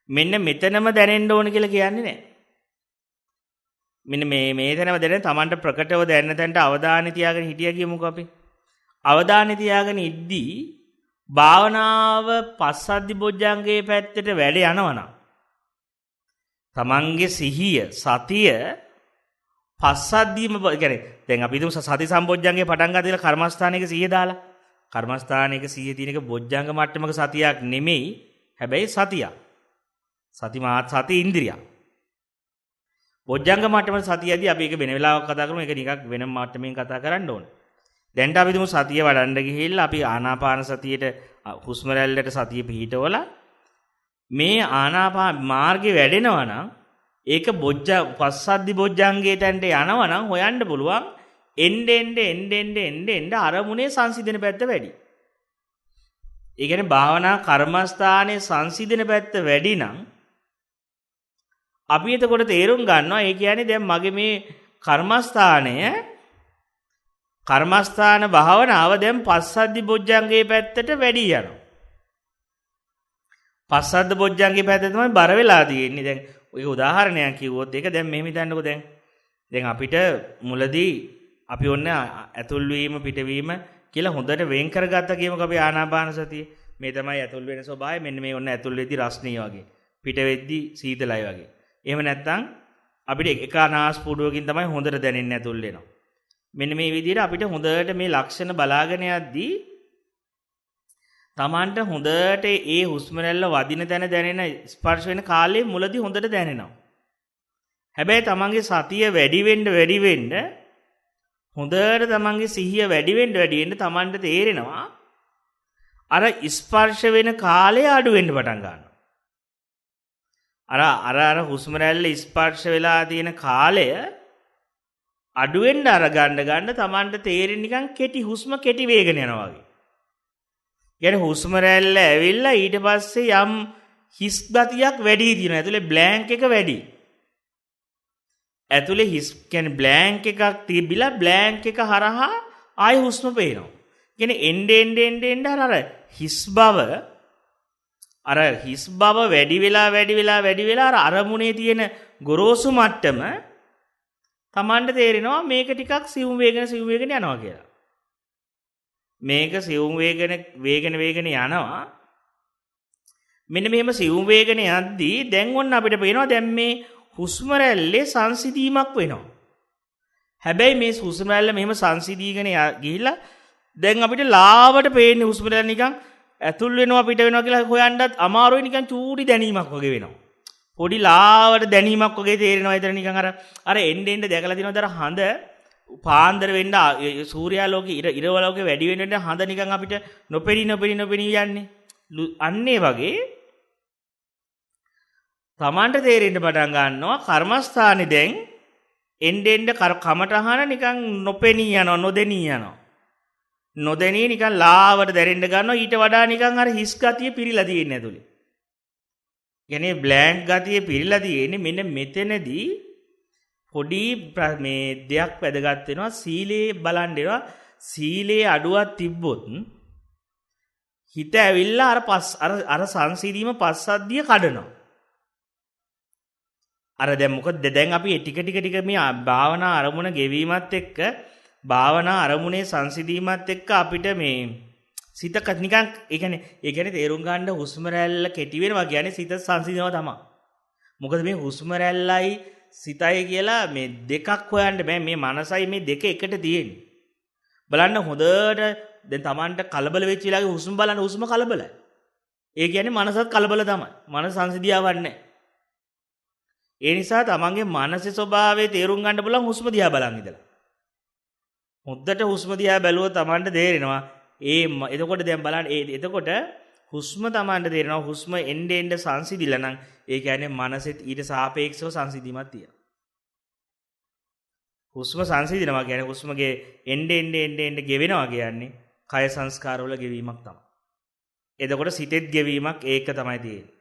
මෙන්න මෙතනම දැනෙන්න ඕන කියලා කියන්නේ නෑ. මෙන්න මේ තැනම දැනෙන තමන්ට ප්‍රකටව දැනෙන තැනට අවධානය තියාගෙන හිටියා කියමුකෝ අපි. අවධානය තියාගෙන ඉද්දී භාවනාව පස්සද්ධි බොජ්ජංගේ පැත්තට වැඩ යනවනම් තමන්ගේ සිහිය සතිය පස්සද්ධියම කියන්නේ දැන් අපි හිතමු සති සම්බොජ්ජංගේ පටන් ගන්න කියලා කර්මස්ථානයක සිහිය දාලා කර්මස්ථානයක සිහිය තියෙනක බොජ්ජංග මට්ටමක සතියක් නෙමෙයි හැබැයි සතියක් සති ඉන්ද්‍රියක් බොජ්ජංග මට්ටමේ සතියදී අපි ඒක වෙන වෙලාවක කතා කරමු ඒක නිකක් වෙන මට්ටමින් කතා කරන්න ඕනේ. දැන් අපි දුමු සතිය වඩන්න ගිහිල්ලා අපි ආනාපාන සතියේට හුස්ම රැල්ලට සතිය පිහිටවලා මේ ආනාපාන මාර්ගේ වැඩෙනවා නම් ඒක පස්සද්ධි බොජ්ජංගයට යනවා නම් හොයන්න පුළුවන් එන්න අරමුණේ සංසිඳන පැත්ත වැඩි. ඒ කියන්නේ භාවනා කර්මස්ථානයේ සංසිඳන පැත්ත වැඩි නම් අපි එතකොට තේරුම් ගන්නවා ඒ කියන්නේ දැන් මගේ මේ කර්මස්ථාන භාවනාව දැන් පස්සද්ධි බොජ්ජංගේ පැත්තට වැඩි යනවා. පස්සද්ධි බොජ්ජංගේ පැත්ත තමයි බර වෙලා තියෙන්නේ. දැන් ඔය උදාහරණයක් කිව්වොත් ඒක දැන් මෙහෙම හිතන්නකෝ දැන් අපිට මුලදී අපි ඔන්න ඇතුල් වීම පිටවීම කියලා හොඳට වෙන් කරගත්තා කියමුකෝ අපි ආනාපාන සතිය. මේ තමයි ඇතුල් වෙන ස්වභාවය. මෙන්න මේ ඔන්න ඇතුල් වෙද්දි රස්නිය වගේ. පිට වෙද්දි සීතලයි වගේ. එහෙම නැත්නම් අපිට එක නාස්පුඩුවකින් තමයි හොඳට දැනෙන්නේ ඇතුල් වෙනවා. මෙන්න මේ විදිහට අපිට හොඳට මේ ලක්ෂණ බලාගෙන යද්දී Tamanට හොඳට ඒ හුස්ම රැල්ල වදින තැන දැනෙන ස්පර්ශ වෙන කාලේ මුලදී හොඳට දැනෙනවා. හැබැයි Tamanගේ සතිය වැඩි වෙන්න හොඳට Tamanගේ සිහිය වැඩි වෙන්න Tamanට තේරෙනවා අර ස්පර්ශ වෙන කාලය අඩු වෙන්න පටන් ගන්නවා. අර හුස්ම රැල්ල ස්පර්ශ වෙලා තියෙන කාලය අඩු වෙන්න ගන්න Tamanට තේරෙන්නේ නිකන් කෙටි හුස්ම කෙටි වේගන යනවා වගේ. يعني හුස්ම රැල්ල ඇවිල්ලා ඊට පස්සේ යම් හිස් ගතියක් වැඩි තියෙනවා. ඇතුලේ බ්ලැන්ක් එක වැඩි. ඇතුලේ හිස් කියන්නේ බ්ලැන්ක් එකක් තිබිලා බ්ලැන්ක් එක හරහා ආයි හුස්ම පේනවා. කියන්නේ එන්න අර හිස් බව වැඩි වෙලා අර අරමුණේ තියෙන ගොරෝසු මට්ටම Tamanට තේරෙනවා මේක ටිකක් සිවුම් වේගන යනවා කියලා. මේක සිවුම් වේගන යනවා. මෙන්න මෙහෙම සිවුම් වේගන යද්දී දැන් ඔන්න අපිට පේනවා දැන් මේ හුස්ම රැල්ලේ සංසිඳීමක් වෙනවා. හැබැයි මේ හුස්ම රැල්ල මෙහෙම සංසිඳීගෙන ගිහිල්ලා දැන් අපිට ලාවට පේන්නේ හුස්ම රැල්ල නිකන් ඇතුල් වෙනවා පිට වෙනවා කියලා හොයන්නත් අමාරුයි නිකන් චූටි දැනීමක් වගේ වෙනවා. පොඩි ලාවට දැනීමක් වගේ තේරෙනවා. ඒතර නිකන් අර එන්න දැකලා තියෙනවද අර හඳ පාන්දර වෙන්න සූර්යාලෝකයේ ඉරවලෝකයේ වැඩි වෙන හඳ නිකන් අපිට නොපෙනී යන්නේ. අන්නේ වගේ Tamanට තේරෙන්න පටන් ගන්නවා කර්මස්ථානේ දැන් එන්න කමටහන නිකන් නොපෙනී යනවා නොදෙනී යනවා. නොදෙනී නිකන් ලාවට දැරෙන්න ගන්නවා. ඊට වඩා නිකන් අර හිස් ගතිය පිරීලා තියෙන්නේ ඇතුලේ. කියන්නේ බ්ලැන්ක් ගතිය පිරීලා තියෙන්නේ මෙන්න මෙතනදී පොඩි මේ දෙයක් වැදගත් වෙනවා. සීලේ බලන් දෙනවා. සීලේ අඩුවක් තිබ්බොත් හිත ඇවිල්ලා අර සංසිඳීම පස්සද්ධිය කඩනවා. අර දැන් මොකද දැන් අපි ටික මේ භාවනා අරමුණ ගෙවීමත් එක්ක භාවනා අරමුණේ සංසිඳීමත් එක්ක අපිට මේ සිත නිකන් ඒ කියන්නේ තේරුම් ගන්න හුස්ම රැල්ල කෙටි වෙනවා කියන්නේ සිත සංසිඳනවා තමයි. මොකද මේ හුස්ම රැල්ලයි සිතයි කියලා මේ දෙකක් හොයන්න බෑ. මේ මනසයි මේ දෙක එකට තියෙන්නේ. බලන්න හොඳට දැන් Tamanට කලබල වෙච්ච වෙලාවේ හුස්ම බලන්න හුස්ම කලබලයි. ඒ කියන්නේ මනසත් කලබල තමයි. මනස සංසිඳියාවක් නැහැ. ඒ නිසා Tamanගේ මානසික ස්වභාවය තේරුම් ගන්න පුළුවන් හුස්ම දිහා බලන් ඉඳලා. මුද්දට හුස්ම දිහා බැලුවොත් Tamanට තේරෙනවා එතකොට දැන් බලන්න එතකොට හුස්ම Tamanට තේරෙනවා හුස්ම එන්න සංසිඳිලා නම් ඒ කියන්නේ මනසෙත් ඊට සාපේක්ෂව සංසිඳීමක් තියෙනවා. හුස්ම සංසිඳිනවා කියන්නේ හුස්මගේ එන්න ගෙවෙනවා කියන්නේ කය සංස්කාරවල ගෙවීමක් තමයි. එතකොට සිතෙත් ගෙවීමක් ඒක තමයි තියෙන්නේ.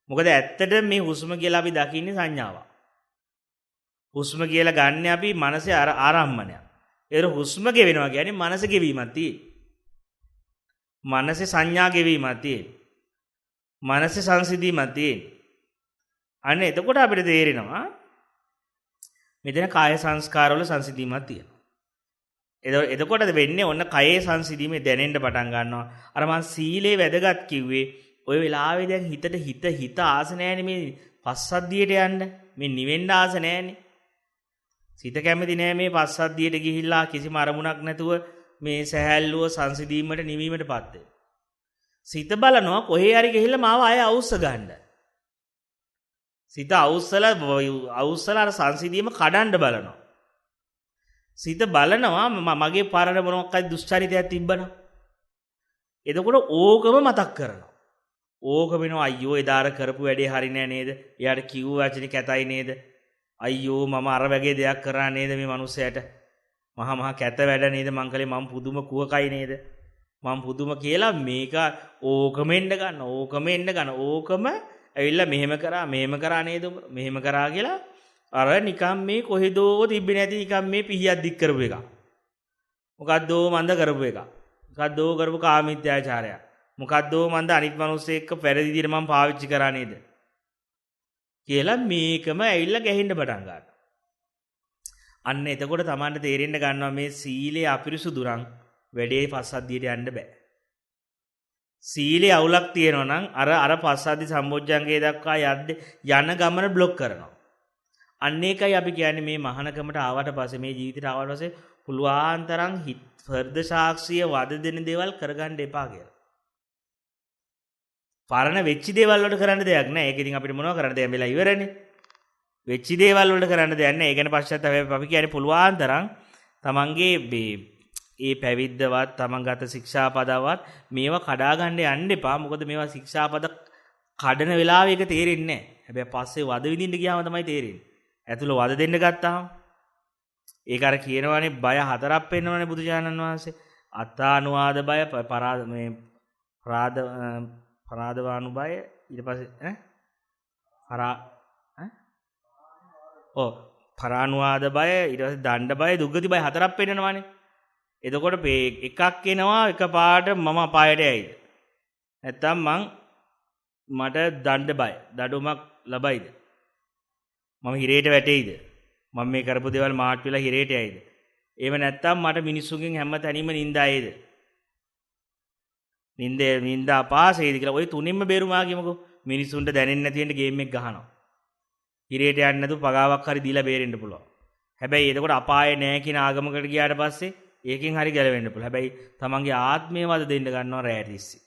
මොකද ඇත්තට මේ හුස්ම කියලා අපි දකින්නේ සංඥාවක්. හුස්ම කියලා ගන්න අපි මනසේ ආරම්මණයක්. ඒක හුස්ම ගෙවෙනවා කියන්නේ මනස ගෙවීමක් තියෙන්නේ. මනසේ සංඥා ගෙවීමක් තියෙන්නේ. මනසේ සංසිඳීමක් තියෙන්නේ. අන්න එතකොට අපිට තේරෙනවා මෙතන කාය සංස්කාරවල සංසිඳීමක් තියෙනවා. එතකොට වෙන්නේ ඔන්න කයේ සංසිඳීමේ දැනෙන්න පටන් ගන්නවා. අර මං සීලේ වැදගත් කිව්වේ ඔය වෙලාවේ දැන් හිත ආස නැහැනේ මේ පස්සද්ධියට යන්න. මේ නිවෙන්න ආස නැහැනේ. සිත කැමති නෑ මේ පස්සද්ධියට ගිහිල්ලා කිසිම අරමුණක් නැතුව මේ සහැල්ලුව සංසිඳීමට නිවීමටපත් වෙන්න. සිත බලනවා කොහේ හරි ගිහිල්ලා මාව ආය අවුස්ස ගන්න. සිත අවුස්සලා අර සංසිඳීම කඩන්න බලනවා. සිත බලනවා මගේ පරණ මොනක්වත් දුෂ්චරිතයක් තිබ්බනම්. එතකොට ඕකම මතක් කරනවා. ඕක වෙනවා අයියෝ එදාර කරපු වැඩේ හරි නෑ නේද? එයාට කිව්ව වචනේ කැතයි නේද? අයියෝ මම අර වගේ දෙයක් කරා නේද මේ මිනිස්සයාට? මහා කැත වැඩ නේද මං කලේ මම පුදුම කුවකයි නේද? මම පුදුම කියලා මේක ඕකම එන්න ගන්න. ඕකම ඇවිල්ලා මෙහෙම කරා නේද? මෙහෙම කරා කියලා අර නිකම් මේ කොහෙදෝ තිබ්බේ නැති නිකම් මේ පිහියක් දික් කරපු එක. මොකද්දෝ මන්ද කරපු එක. මොකද්දෝ කරපු කාමීත්‍යාචාරයක්. මොකද්දෝ මන්ද අනිත් මිනිස්සු එක්ක පෙරදි විදිහට මම පාවිච්චි කරා නේද? කියලා මේකම ඇවිල්ලා ගැහෙන්න පටන් ගන්නවා. අන්න එතකොට තමන්ට තේරෙන්න ගන්නවා මේ සීලේ අපිරිසුදු නම් වැඩේ පස්සද්ධියට යන්න බෑ. සීලේ අවුලක් තියෙනවා නම් අර පස්සද්ධි සම්බොජ්ජංගේ දක්වා යන ගමන બ્લોක් කරනවා. අන්න ඒකයි අපි කියන්නේ මේ මහානකමට ආවට පස්සේ මේ ජීවිතයට ආවට පස්සේ පුළුවන් තරම් හෘද සාක්ෂිය වද දෙන දේවල් කරගන්න එපා කියලා. පරණ වෙච්ච දේවල් වලට කරන්න දෙයක් නැහැ. ඒක ඉතින් අපිට මොනව කරන්න දෙයක් වෙලා ඉවරනේ. වෙච්ච දේවල් වලට කරන්න දෙයක් නැහැ. ඒ ගැන පශ්චාත්තාප අපි කියන්නේ පුළුවන් තරම් තමන්ගේ ඒ පැවිද්දවත් තමන් ගත ශික්ෂාපදවත් මේවා කඩා ගන්න යන්න එපා. මොකද මේවා ශික්ෂාපද කඩන වෙලාවෙ ඒක තේරෙන්නේ නැහැ. හැබැයි පස්සේ වද විඳින්න ගියාම තමයි තේරෙන්නේ. ඇතුළ වද දෙන්න ගත්තාම ඒක අර කියනවානේ බය හතරක් පෙන්නවනේ බුදුජානන් වහන්සේ. අත්තානුවාද බය, පරාදවානු බය, ඊට පස්සේ පරානුවාද බය, ඊට පස්සේ දණ්ඩ බය, දුක්ගති බය හතරක් පෙන්නනවානේ. එතකොට එකක් එනවා එකපාරට මම අපායට යයිද? නැත්තම් මට දණ්ඩ බය, දඩුවමක් ලබයිද? මම හිරේට වැටෙයිද? මම මේ කරපු දේවල් මාට් වෙලා හිරේට යයිද? එහෙම නැත්තම් මට මිනිස්සුන්ගෙන් හැම තැනින්ම නිඳා එයිද? නින්දා පාසෙයිද කියලා ඔය තුනින්ම බේරුමා කියමුකෝ. මිනිස්සුන්ට දැනෙන්නේ නැති වෙන්න ගේම් එක ගහනවා. හිරේට යන්නේ නැතුව පගාවක් හරි දීලා බේරෙන්න පුළුවන්. හැබැයි එතකොට අපායේ නැහැ කියන ආගමකට ගියාට පස්සේ ඒකෙන් හරි ගැලවෙන්න පුළුවන්. හැබැයි තමන්ගේ ආත්මය වද දෙන්න ගන්නවා රැයට ඉස්සේ.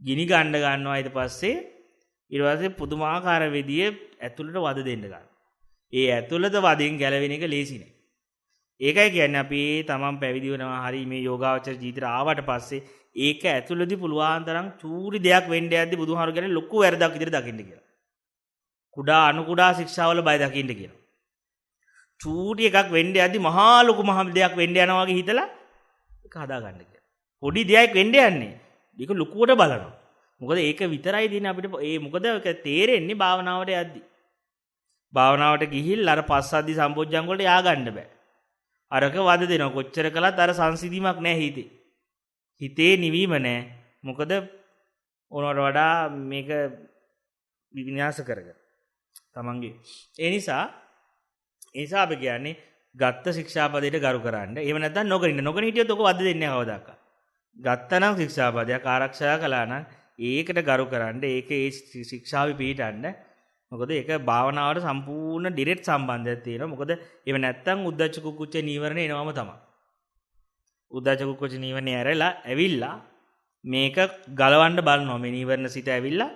ගිනි ගන්න ගන්නවා ඊට පස්සේ පුදුමාකාර විදිය ඇතුළට වද දෙන්න ගන්නවා. ඒ ඇතුළත වදින් ගැලවෙන එක ලේසි නෑ. ඒකයි කියන්නේ අපි තමන් පැවිදි වෙනවා හරි මේ යෝගාවචර ජීවිතයට ආවට පස්සේ ඒක ඇතුළතදී පුළුවන් තරම් චූරි දෙයක් වෙන්න යද්දි බුදුහාරු කියන්නේ ලොකු වැරදක් විදිහට දකින්න කියලා. කුඩා අනු කුඩා ශික්ෂාවල බය දකින්න කියලා. චූටි එකක් වෙන්න යද්දි මහා ලොකු මහා දෙයක් වෙන්න යනවා වගේ හිතලා ඒක හදා ගන්න කියලා. පොඩි දෙයක් වෙන්න යන්නේ. ඒක ලොකුවට බලනවා. මොකද ඒක විතරයි දින අපිට මොකද ඒක තේරෙන්නේ භාවනාවට යද්දි. භාවනාවට ගිහිල්ලා අර පස්සද්ධි සම්පෝඥංග වලට යා ගන්න බෑ. අරක වද දෙනවා. කොච්චර කළත් අර සංසිඳීමක් නැහැ හිතේ. හිතේ නිවීම නැහැ. මොකද ඕනවට වඩා මේක විනාශ කරගන්න. තමන්ගේ. ඒ නිසා අපි කියන්නේ ගත්ත ශික්ෂාපදයට ගරු කරන්න. එහෙම නැත්නම් නොකර හිටියොත් ඔක වද දෙන්නේ නැහැ කවදාක. ගත්තනම් ශික්ෂාපදයක් ආරක්ෂා කළා නම් ඒකට ගරු කරන්න. ඒකේ ශික්ෂාවේ පිළිටන්න. මොකද ඒක භාවනාවට සම්පූර්ණ ඩිරෙක්ට් සම්බන්ධයක් තියෙනවා. මොකද එහෙම නැත්නම් උද්දච්ච කුක්කුච්ච නීවරණ එනවම තමයි. උද්දච්ච කුක්කුච්ච නීවරණ ඇවිල්ලා මේක ගලවන්න බලනවා. මේ නීවරණ සිත ඇවිල්ලා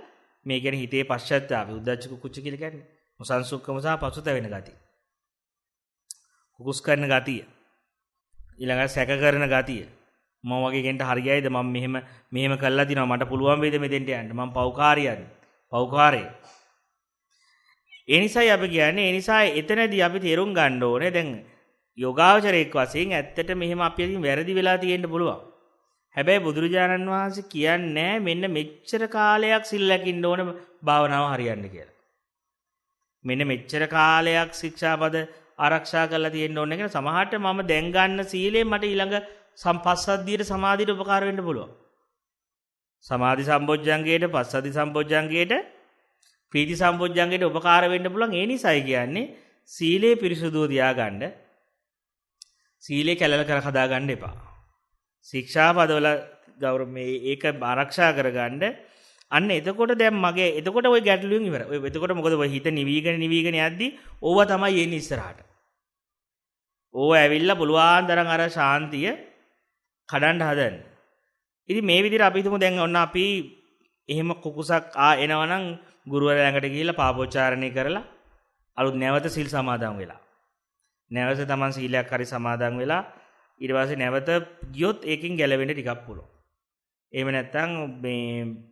මේ කියන්නේ හිතේ පශ්චාත්තාපය. උද්දච්ච කුක්කුච්ච කියලා කියන්නේ මුසංසුක්කම සහ පසුතැවෙන ගතිය. කුකුස් කරන ගතිය. ඊළඟට සැක කරන ගතිය. මම වගේ කෙනෙක්ට හරියයිද මම මෙහෙම කළා දිනවා මට පුළුවන් වේද මෙතෙන්ට යන්න මම පව්කාරියද පව්කාරේ. ඒ නිසායි අපි කියන්නේ ඒ නිසා එතනදී අපි තේරුම් ගන්න ඕනේ දැන් යෝගාවචරයක් වශයෙන් ඇත්තට මෙහෙම අපි අදින් වැරදි වෙලා තියෙන්න පුළුවන්. හැබැයි බුදුරජාණන් වහන්සේ කියන්නේ මෙන්න මෙච්චර කාලයක් සිල් ලැකින්න ඕන භාවනාව හරියන්න කියලා. මෙන්න මෙච්චර කාලයක් ශික්ෂාපද ආරක්ෂා කරලා තියෙන්න ඕනේ කියලා සමහරට මම දැන් ගන්න සීලේ මට ඊළඟ සම්පස්සද්ධියට සමාධියට උපකාර වෙන්න පුළුවන්. සමාධි සම්බොජ්ජංගයට පස්සද්ධි සම්බොජ්ජංගයට ප්‍රීති සම්බොජ්ජංගයට උපකාර වෙන්න පුළුවන්. ඒ නිසායි කියන්නේ සීලේ පිරිසුදුව තියාගන්න. සීලේ කැලල කර හදා ගන්න එපා. ශික්ෂාපදවල ගෞරව මේ ඒක ආරක්ෂා කරගන්න. අන්න එතකොට දැන් එතකොට ওই ගැටලුවෙන් ඉවරයි. එතකොට මොකද ඔය හිත නිවිගෙන යද්දි ඕව තමයි එන්නේ ඉස්සරහට. ඕව ඇවිල්ලා පුළුවන් තරම් අර ශාන්තිය කඩන්න හදන්නේ. ඉතින් මේ විදිහට අපි හිතමු දැන් ඔන්න අපි එහෙම කුකුසක් එනවනම් ගුරුවරයා ළඟට ගිහිල්ලා පාපෝච්චාරණය කරලා අලුත් නැවත සිල් සමාදන් වෙලා. නැවත තමන් සීලයක් හරි සමාදන් වෙලා ඊට පස්සේ නැවත ගියොත් ඒකෙන් ගැලවෙන්න ටිකක් පුළුවන්. එහෙම නැත්නම්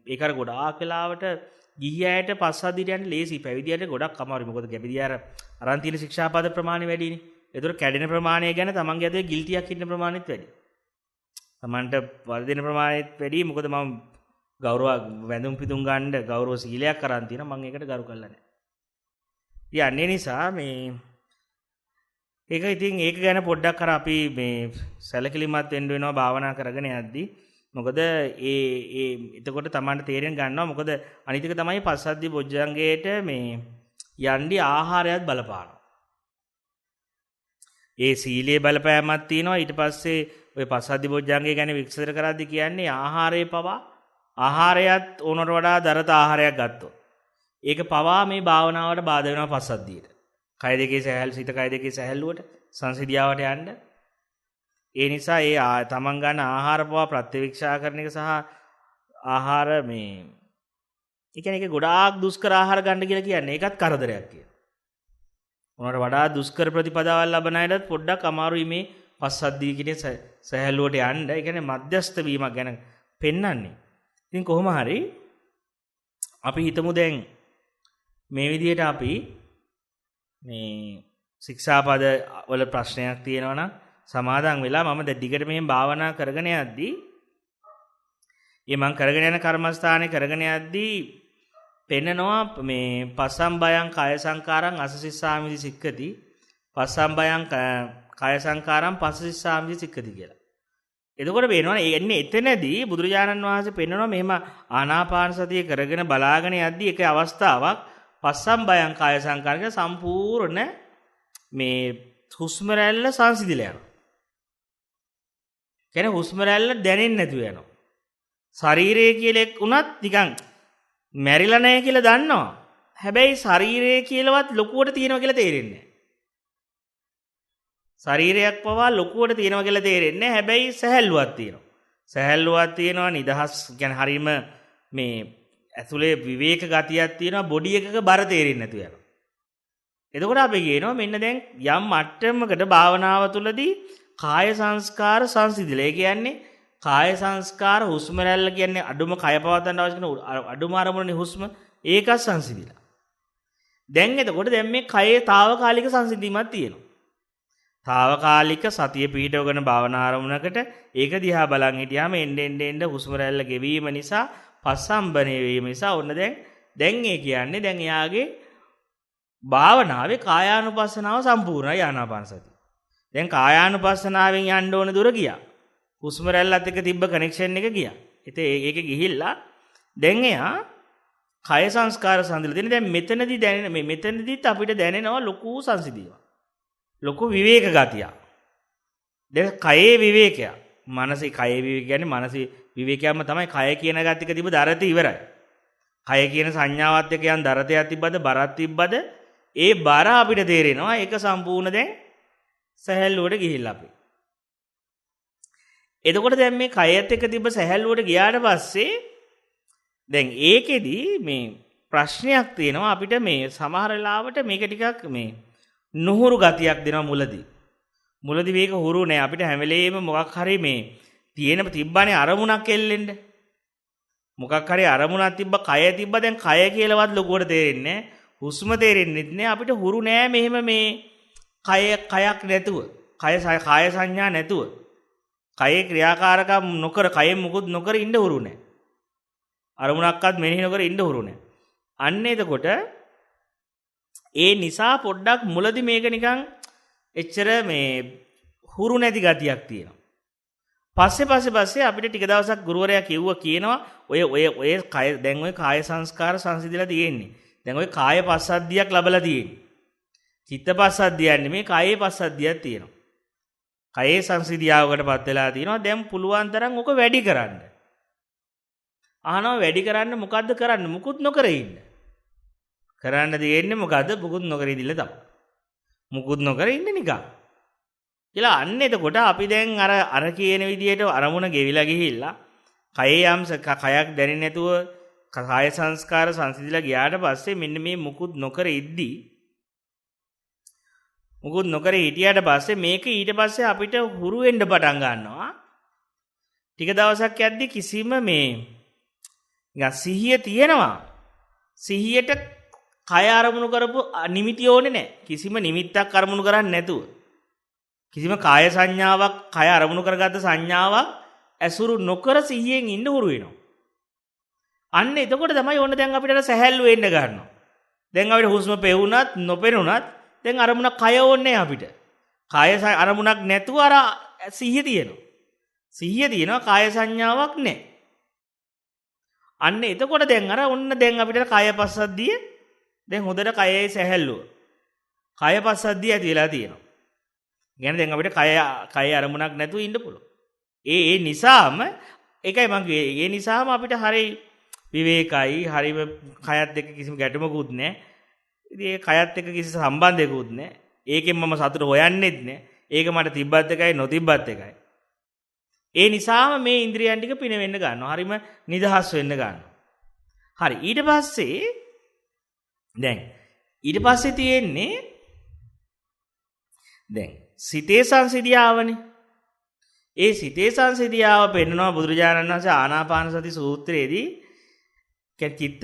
ඒක අර ගොඩාක් වෙලාවට ගිහියයට පස්සද්ධියට යන්න ලේසි. පැවිදියට ගොඩක් අමාරුයි. මොකද පැවිදිය අරන් තියෙන ශික්ෂාපද ප්‍රමාණය වැඩිනේ. ඒතර කැඩෙන ප්‍රමාණය ගැන තමන්ගේ අතේ ගිල්ටියක් ඉන්න ප්‍රමාණයත් වැඩි. තමන්ට වර්ධින ප්‍රමාණයත් වැඩි. මොකද මම ගෞරව වැඳුම් පිදුම් ගන්න ගෞරව සීලයක් අරන් තියෙනවා. මම ඒකට ගරු කරලා නැහැ. ඉතින් අන්නේ නිසා ඒක ගැන පොඩ්ඩක් අර අපි සැලකිලිමත් වෙන්න වෙනවා භාවනා කරගෙන යද්දී. මොකද එතකොට තමන්ට තේරෙන්න ගන්නවා. මොකද අනිත් එක තමයි පස්සද්ධි බොජ්ජංගයට යන්නේ ආහාරයත් බලපානවා. ඒ සීලයේ බලපෑමක් තියෙනවා. ඊට පස්සේ ඔය පස්සද්ධි බොජ්ජංගය ගැන විස්තර කරද්දී කියන්නේ ආහාරයේ පවා ආහාරයත් ඕනට වඩා දරත ආහාරයක් ගත්තොත් ඒක පවා මේ භාවනාවට බාධා වෙනවා පස්සද්ධියට. කය දෙකේ සැහැල් සිත කය දෙකේ සැහැල්ලුවට සංසිද්ධියාවට යන්න. ඒ නිසා ඒ තමන් ගන්න ආහාර පවා ප්‍රත්‍යවේක්ෂා කරන එක සහ ආහාර මේ ඒ කියන්නේ ඒක ගොඩාක් දුෂ්කර ආහාර ගන්න කියලා කියන්නේ ඒකත් කරදරයක් කියලා. උනට වඩා දුෂ්කර ප්‍රතිපදාවල් ලබන අයටත් පොඩ්ඩක් අමාරුයි මේ පස්සද්ධිය කියන සැහැල්ලුවට යන්න. ඒ කියන්නේ මධ්‍යස්ථ වීමක් ගැන පෙන්වන්නේ. ඉතින් කොහොම හරි අපි හිතමු දැන් මේ විදිහට අපි මේ ශික්ෂාපද වල ප්‍රශ්නයක් තියෙනවා නම් සමාදන් වෙලා මම දැන් දිගට මෙහෙම භාවනා කරගෙන යද්දී මම කරගෙන යන කර්මස්ථානේ කරගෙන යද්දී පෙන්නනවා මේ පස්සම්බයං කාය සංකාරං අසසිස්සාමිති සික්කති පස්සම්බයං කාය සංකාරං පස්සසිස්සාමිති සික්කති කියලා. එතකොට වෙනවනේ එන්නේ එතනදී බුදුරජාණන් වහන්සේ පෙන්නනවා මෙහෙම ආනාපාන සතිය කරගෙන බලාගෙන යද්දී එක අවස්ථාවක් පස්සම්බයං කාය සංකාරක සම්පූර්ණ මේ හුස්ම රැල්ල සංසිඳිලා යනවා. කියන්නේ හුස්ම රැල්ල දැනෙන්නේ නැතුව යනවා. ශරීරය කියලා උනත් නිකන් මැරිලා නැහැ කියලා දන්නවා. හැබැයි ශරීරය කියලාවත් ලොකුවට තියෙනවා කියලා තේරෙන්නේ නැහැ. ශරීරයක් පවා ලොකුවට තියෙනවා කියලා තේරෙන්නේ නැහැ. හැබැයි සැහැල්ලුවක් තියෙනවා. සැහැල්ලුවක් තියෙනවා නිදහස් කියන්නේ හරීම මේ ඇතුලේ විවේක ගතියක් තියෙනවා බොඩි එකක බර තේරෙන්නේ නැතුව යනවා. එතකොට අපි කියනවා මෙන්න දැන් යම් මට්ටමකට භාවනාව තුළදී කාය සංස්කාර සංසිඳිලා. ඒ කියන්නේ කාය සංස්කාර හුස්ම රැල්ල කියන්නේ අඩුම කය පවත්වන්න අවශ්‍ය කරන අඩුම අරමුණනේ හුස්ම ඒක සංසිඳිලා. දැන් එතකොට දැන් මේ කයේ తాවකාලික සංසිඳීමක් තියෙනවා. తాවකාලික සතිය පිහිටවගෙන භාවනා ආරමුණකට ඒක දිහා බලන් හිටියාම එන්න හුස්ම රැල්ල ගෙවීම නිසා පස්සම්බනේ වීම නිසා ඔන්න දැන් ඒ කියන්නේ දැන් එයාගේ භාවනාවේ කායානුපස්සනාව සම්පූර්ණයි ආනාපාන සතිය. දැන් කායානුපස්සනාවෙන් යන්න ඕන දුර ගියා. හුස්ම රැල්ලත් එක්ක තිබ්බ කනෙක්ෂන් එක ගියා. ඉතින් ඒක ගිහිල්ලා දැන් එයා කය සංස්කාර සංසිඳලා තියෙන. දැන් මෙතනදී දැනෙන මෙතනදීත් අපිට දැනෙනවා ලොකු සංසිඳීමක්. ලොකු විවේක ගතියක්. දැන් කයේ විවේකය. මනසේ කයේ විවේක කියන්නේ මනසේ විවේකයක්ම තමයි කය කියන ගතික තිබ්බ දරත ඉවරයි. කය කියන සංඥාවත් එක්ක යන් දරතයක් තිබ්බද බරක් තිබ්බද ඒ බර අපිට තේරෙනවා. ඒක සම්පූර්ණ දැන් සැහැල්ලුවට ගිහිල්ලා අපි. එතකොට දැන් මේ කයත් එක්ක තිබ්බ සැහැල්ලුවට ගියාට පස්සේ දැන් ඒකෙදි මේ ප්‍රශ්නයක් තියෙනවා අපිට මේ සමහර වෙලාවට මේක ටිකක් මේ නුහුරු ගතියක් දෙනවා මුලදී. මුලදී මේක හුරු නෑ අපිට හැම වෙලේම මොකක් හරි මේ තිබ්බනේ අරමුණක් එල්ලෙන්න. මොකක් හරි අරමුණක් තිබ්බ කය තිබ්බ දැන් කය කියලාවත් ලොකුවට තේරෙන්නේ නෑ. හුස්ම තේරෙන්නේ නෑ අපිට හුරු නෑ මෙහෙම මේ කයක් නැතුව. කාය සංඥා නැතුව. කයේ ක්‍රියාකාරකම් නොකර කයෙන් මුකුත් නොකර ඉන්න හුරු නෑ. අරමුණක්වත් මෙනෙහි නොකර ඉන්න හුරු නෑ. අන්න එතකොට ඒ නිසා පොඩ්ඩක් මුලදී මේක නිකන් එච්චර මේ හුරු නැති ගතියක් තියෙනවා. පස්සේ අපිට ටික දවසක් ගුරුවරයා කියනවා ඔය කය දැන් ඔය කාය සංස්කාර සංසිඳිලා තියෙන්නේ. දැන් ඔය කාය පස්සද්ධියක් ලැබලා තියෙන්නේ. චිත්ත පස්සද්ධියක් නෙමෙයි කායේ පස්සද්ධියක් තියෙනවා. කයේ සංසිද්ධියාවකටපත් වෙලා තියෙනවා. දැන් පුළුවන් තරම් ඔක වැඩි කරන්න. අහනවා වැඩි කරන්න මොකද්ද කරන්න? මුකුත් නොකර ඉන්න. කරන්න තියෙන්නේ මොකද්ද? මුකුත් නොකර ඉඳිලා තමයි. මුකුත් නොකර ඉන්න නිකන්. කියලා අන්න එතකොට අපි දැන් අර කියන විදිහට අරමුණ ගෙවිලා ගිහිල්ලා කයේ යම් කයක් දැනෙන්නේ නැතුව කාය සංස්කාර සංසිඳිලා ගියාට පස්සේ මෙන්න මේ මුකුත් නොකර ඉද්දී මුකුත් නොකර හිටියට පස්සේ මේක ඊට පස්සේ අපිට හුරු වෙන්න පටන් ගන්නවා. ටික දවසක් යද්දි කිසිම මේ නිකන් සිහිය තියෙනවා. සිහියට කය අරමුණු කරපු නිමිති ඕනේ නැහැ. කිසිම නිමිත්තක් අරමුණු කරන්නේ නැතුව. කිසිම කාය සංඥාවක් කය අරමුණු කරගත්ත සංඥාවක් ඇසුරු නොකර සිහියෙන් ඉන්න හුරු වෙනවා. අන්න එතකොට තමයි ඕන දැන් අපිට සැහැල්ලු වෙන්න ගන්නවා. දැන් අපිට හුස්ම පෙවුනත් නොපෙනුනත් දැන් අරමුණක් කය ඕනේ අපිට. කාය අරමුණක් නැතුව අර සිහිය තියෙනවා. සිහිය තියෙනවා කාය සංඥාවක් නැහැ. අන්න එතකොට දැන් ඔන්න දැන් අපිට කාය පස්සද්ධිය දැන් හොඳට කයේ සැහැල්ලුව. කාය පස්සද්ධිය ඇති වෙලා තියෙනවා. කියන්නේ දැන් අපිට කය අරමුණක් නැතුව ඉන්න පුළුවන්. ඒ නිසාම ඒකයි මම ඒ නිසාම අපිට හරි විවේකයි, හරිම කයත් එක්ක කිසිම ගැටුමකුත් නැහැ. ඉතින් ඒ කයත් එක්ක කිසි සම්බන්ධයකුත් නැහැ. ඒකෙන් මම සතුට හොයන්නෙත් නැහැ. ඒක මට තිබ්බත් එකයි නොතිබ්බත් එකයි. ඒ නිසාම මේ ඉන්ද්‍රියයන් ටික පිනවෙන්න ගන්නවා. හරිම නිදහස් වෙන්න ගන්නවා. හරි ඊට පස්සේ තියෙන්නේ දැන් සිතේ සංසිඳියාවනේ. ඒ සිතේ සංසිඳියාව පෙන්වනවා බුදුරජාණන් වහන්සේ ආනාපාන සති සූත්‍රයේදී චිත්ත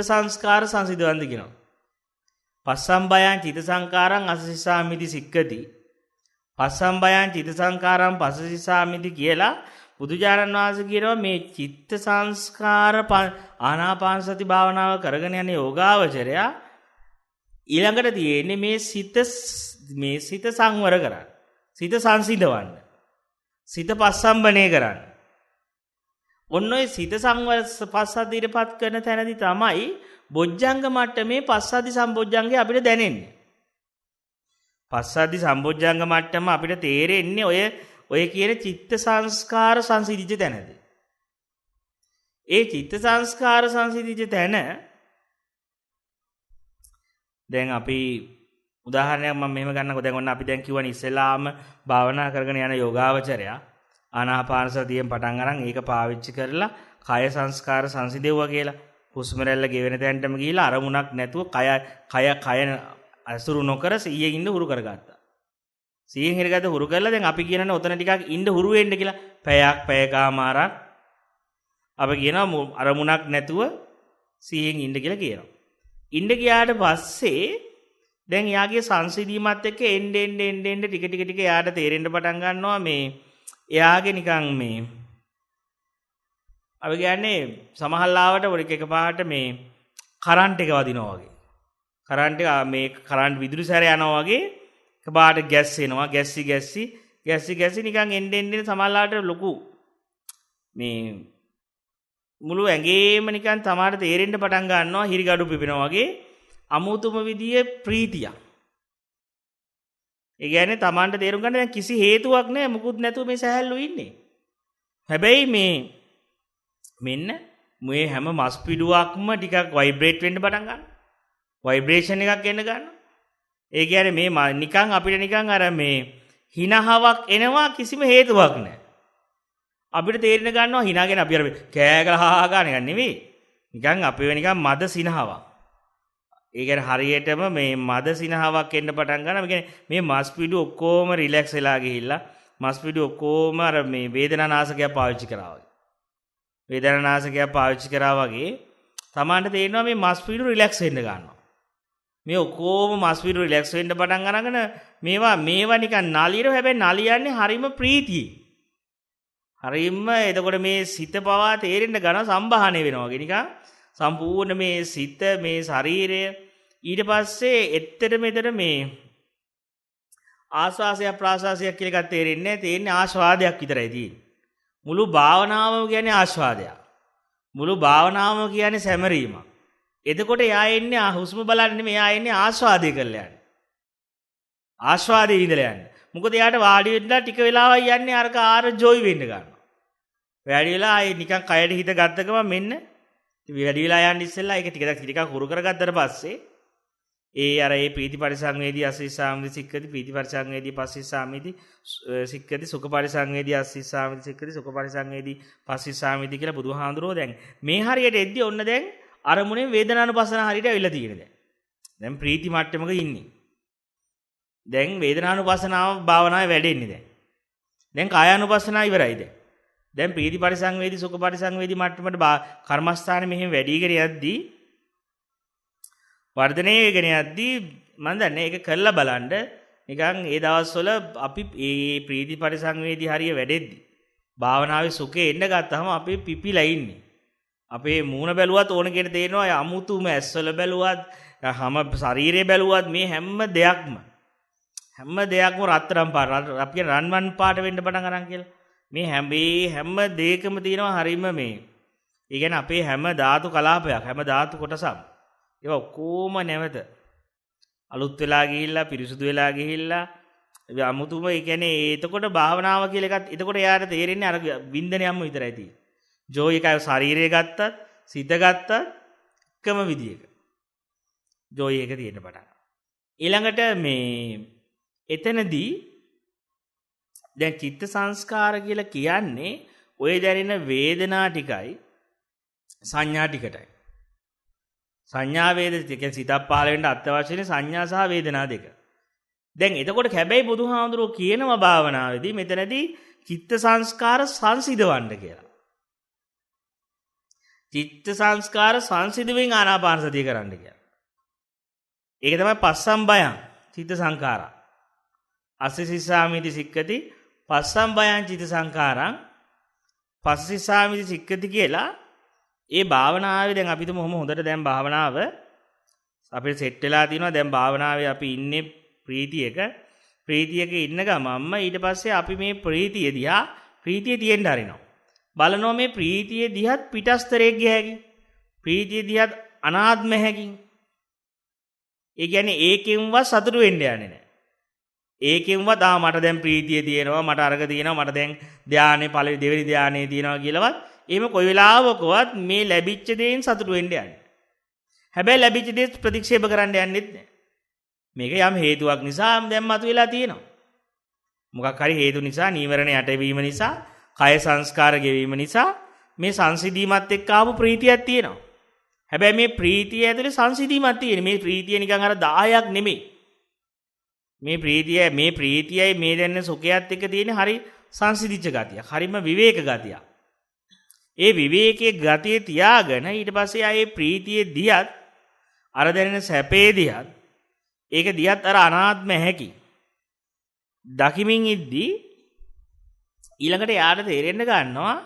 සංස්කාර සංසිඳවන්ද කියනවා. පස්සම්බයං චිත්ත සංකාරං අසසිසාමිති සික්කති. පස්සම්බයං චිත්ත සංකාරං පසසිසාමිති කියලා බුදුජානන් වහන්සේ කියනවා මේ චිත්ත සංස්කාර ආනාපාන සති භාවනාව කරගෙන යන යෝගාවචරයා ඊළඟට තියෙන්නේ මේ සිත සංවර කරන්න. සිත සංසිඳවන්න. සිත පස්සම්බනේ කරන්න. ඔන්න ඔය සිත සංවර පස්සද්ධියටපත් කරන තැනදී තමයි බොජ්ජංග මට්ටමේ පස්සද්ධි සම්බොජ්ජංගේ අපිට දැනෙන්නේ. පස්සද්ධි සම්බොජ්ජංග මට්ටම අපිට තේරෙන්නේ ඔය කියන චිත්ත සංස්කාර සංසිඳිච්ච තැනදී. ඒ චිත්ත සංස්කාර සංසිඳිච්ච තැන දැන් අපි උදාහරණයක් මම මෙහෙම ගන්නකො දැන් ඔන්න අපි දැන් කියවනේ ඉස්සෙල්ලාම භාවනා කරගෙන යන යෝගාවචරයා ආනාපාන සතියෙන් පටන් අරන් ඒක පාවිච්චි කරලා කය සංස්කාර සංසිඳෙව්වා කියලා හුස්ම රැල්ල ගෙවෙන තැනටම ගිහිලා අරමුණක් නැතුව කය අසුරු නොකර 100 ඉන්න හුරු කරගත්තා. 100 හිරගත හුරු කරලා දැන් අපි කියනනේ ඔතන ටිකක් ඉන්න හුරු වෙන්න කියලා. පැයකමාරක් අපි කියනවා අරමුණක් නැතුව 100 ඉන්න කියලා කියනවා. ඉන්න ගියාට පස්සේ දැන් යාගේ සංසිඳීමත් එක්ක එන්න ටික යාට තේරෙන්න පටන් ගන්නවා මේ එයාගේ නිකන් මේ අපි කියන්නේ සමහරලාවට ඔලික එකපාරට මේ කරන්ට් එක වදිනවා වගේ. කරන්ට් විදුලි සැර යනවා වගේ එකපාරට ගැස් එනවා. ගැස්සි නිකන් එන්න සමහරලාවට ලොකු මේ මුළු ඇඟේම නිකන් තමාට තේරෙන්න පටන් ගන්නවා හිරිගඩු පිපෙනවා වගේ අමුතුම විදියේ ප්‍රීතියක්. ඒ කියන්නේ තමාන්ට තේරුම් ගන්න දැන් කිසි හේතුවක් නැහැ මුකුත් නැතුව මේ සහැල්ලු ඉන්නේ. හැබැයි මෙන්න මේ හැම මස් පිඩුවක්ම ටිකක් වයිබ්‍රේට් වෙන්න පටන් ගන්නවා. වයිබ්‍රේෂන් එකක් එන්න ගන්නවා. ඒ කියන්නේ මේ නිකන් අපිට නිකන් අර මේ හිනහාවක් එනවා කිසිම හේතුවක් නැහැ. අපිට තේරෙන්න ගන්නවා හිනාගෙන අපි අර කෑ ගහහා ගන්න එක නෙවෙයි. නිකන් අපේ නිකන් මද සිනහාවක්. ඒ කියන්නේ හරියටම මේ මද සිනහාවක් එන්න පටන් ගන්නවා. ඒ කියන්නේ මේ මස් පිඩු ඔක්කොම රිලැක්ස් වෙලා ගිහිල්ලා මස් පිඩු ඔක්කොම අර මේ වේදනානාශකයක් පාවිච්චි කරා වගේ. වේදනානාශකයක් පාවිච්චි කරා වගේ Tamanට තේරෙනවා මේ මස් පිඩු රිලැක්ස් වෙන්න ගන්නවා. මේ ඔක්කොම මස් පිඩු රිලැක්ස් වෙන්න පටන් අරගෙන මේවා නිකන් නලියර හැබැයි නලියන්නේ හරිම ප්‍රීතියි. හරිම එතකොට මේ සිත පවා තේරෙන්න ගන්න සම්බාහණය වෙනවා වගේ නිකන් සම්පූර්ණ මේ සිත මේ ශරීරය ඊට පස්සේ එත්තර මෙතන මේ ආස්වාසයක් ප්‍රාසාසයක් කියලා එකක් තේරෙන්නේ නැහැ. තේරෙන්නේ ආස්වාදයක් විතරයි තියෙන්නේ. මුළු භාවනාවම කියන්නේ ආස්වාදයක්. මුළු භාවනාවම කියන්නේ සැමරීමක්. එතකොට එයා එන්නේ හුස්ම බලන්නේ නෙමෙයි එයා එන්නේ ආස්වාදේ කරලා යන්නේ. ආස්වාදේ විඳලා යන්නේ. මොකද එයාට වාඩි වෙන්නලා ටික වෙලාවක් යන්නේ අරක ජොයි වෙන්න ගන්නවා. වැඩි වෙලා ආයේ නිකන් කයට හිත ගත්ත ගමන් මෙන්න වැඩි වෙලා යන්න ඉස්සෙල්ලා ඒක ටිකක් හුරු කරගත්තට පස්සේ ඒ ප්‍රීති පරිසංවේදී අසීසාමිති සික්කති ප්‍රීති පරිසංවේදී පස්සීසාමිති සික්කති සුඛ පරිසංවේදී අසීසාමිති සික්කති සුඛ පරිසංවේදී පස්සීසාමිති කියලා බුදුහාඳුරෝ දැන් මේ හරියට එද්දි ඔන්න දැන් අරමුණේ වේදනානුපස්සන හරියට ඇවිල්ලා තියෙන දැන් ප්‍රීති මට්ටමක ඉන්නේ. දැන් වේදනානුපස්සනාව භාවනාවේ වැඩෙන්නේ දැන් කායානුපස්සනාව ඉවරයි දැන් ප්‍රීති පරිසංවේදී සුඛ පරිසංවේදී මට්ටමට කර්මස්ථානෙ මෙහෙම වැඩිගෙන යද්දී වර්ධනය වෙගෙන යද්දී මම දන්නේ ඒක කරලා බලන්න නිකන් ඒ දවස්වල අපි මේ ප්‍රීති පරිසංවේදී හරිය වැඩෙද්දි භාවනාවේ සුඛේ එන්න ගත්තාම අපි පිපිලා ඉන්නේ. අපේ මූණ බැලුවත් ඕන කෙනෙක් තේරෙනවා අමුතුම ඇස්වල බැලුවත් හැම ශරීරය බැලුවත් මේ හැම දෙයක්ම රත්තරන් පාට අපි කියන රන්වන් පාට වෙන්න පටන් ගන්න කියලා. මේ හැම දෙයකම තියෙනවා හරීම මේ. ඒ කියන්නේ අපේ හැම ධාතු කලාපයක් හැම ධාතු කොටසක් ඒවා ඔක්කොම නැවත අලුත් වෙලා ගිහිල්ලා පිරිසුදු වෙලා ගිහිල්ලා අමුතුම ඒ කියන්නේ එතකොට භාවනාව කියලා එකත් එතකොට එයාට තේරෙන්නේ අර වින්දනයක්ම විතරයි තියෙන්නේ. ජෝයි එක ශරීරය ගත්තත් සිත ගත්තත් එකම විදියක. ජෝයි එක තියෙන පටන්. ඊළඟට මේ එතනදී දැන් චිත්ත සංස්කාර කියලා කියන්නේ ඔය දැනෙන වේදනා ටිකයි සංඥා ටිකටයි. සංඥා වේදනා කියන්නේ සිතක් පහළ වෙන්න අත්‍යවශ්‍යනේ සංඥා සහ වේදනා දෙක. දැන් එතකොට හැබැයි බුදුහාමුදුරුවෝ කියනවා භාවනාවේදී මෙතනදී චිත්ත සංස්කාර සංසිඳවන්න කියලා. චිත්ත සංස්කාර සංසිඳුවෙන් ආනාපාන සතිය කරන්න කියලා. ඒක තමයි පස්සම්බයං චිත්ත සංඛාරා. අස්සසිසාමිති සික්කති පස්සම්බයං චිත්ත සංඛාරං පස්සසිසාමිති සික්කති කියලා ඒ භාවනාවේ දැන් අපි තුමු හොඳට දැන් භාවනාව අපිට සෙට් වෙලා තියෙනවා. දැන් භාවනාවේ අපි ඉන්නේ ප්‍රීතියක ඉන්න ගමම්ම ඊට පස්සේ අපි මේ ප්‍රීතිය දිහා ප්‍රීතිය තියෙන්න හරිනවා. බලනවා මේ ප්‍රීතිය දිහත් පිටස්තරයක් ගිය හැකි. ප්‍රීතිය දිහත් අනාත්ම හැකි. ඒ කියන්නේ ඒකෙන්වත් සතුටු වෙන්න යන්නේ නැහැ. ඒකෙන්වත් මට දැන් ප්‍රීතිය තියෙනවා, මට අරග තියෙනවා, මට දැන් ධානයේ පළවෙනි දෙවෙනි ධානයේ තියෙනවා කියලාවත් එහෙම කොයි වෙලාවකවත් මේ ලැබිච්ච දේෙන් සතුටු වෙන්න යන්නේ. හැබැයි ලැබිච්ච දේ ප්‍රතික්ෂේප කරන්න යන්නෙත් නැහැ. මේක යම් හේතුවක් නිසා දැන් මතුවලා තියෙනවා. මොකක් හරි හේතු නිසා නීවරණ යටවීම නිසා, කය සංස්කාර ගෙවීම නිසා මේ සංසිඳීමත් එක්ක ආපු ප්‍රීතියක් තියෙනවා. හැබැයි මේ ප්‍රීතිය ඇතුලේ සංසිඳීමක් තියෙන. මේ ප්‍රීතිය නිකන් අර 10ක් නෙමෙයි. මේ ප්‍රීතියයි මේ දැනෙන සුඛයත් එක්ක තියෙන හරි සංසිඳිච්ච ගතියක්. හරිම විවේක ගතියක්. ඒ විවේකයේ ගතිය තියාගෙන ඊට පස්සේ ආයේ ප්‍රීතියේ දියත් අර දැනෙන සැපේ දියත් ඒක දියත් අර අනාත්ම හැකි දකිමින් ඉද්දී ඊළඟට යාට තේරෙන්න ගන්නවා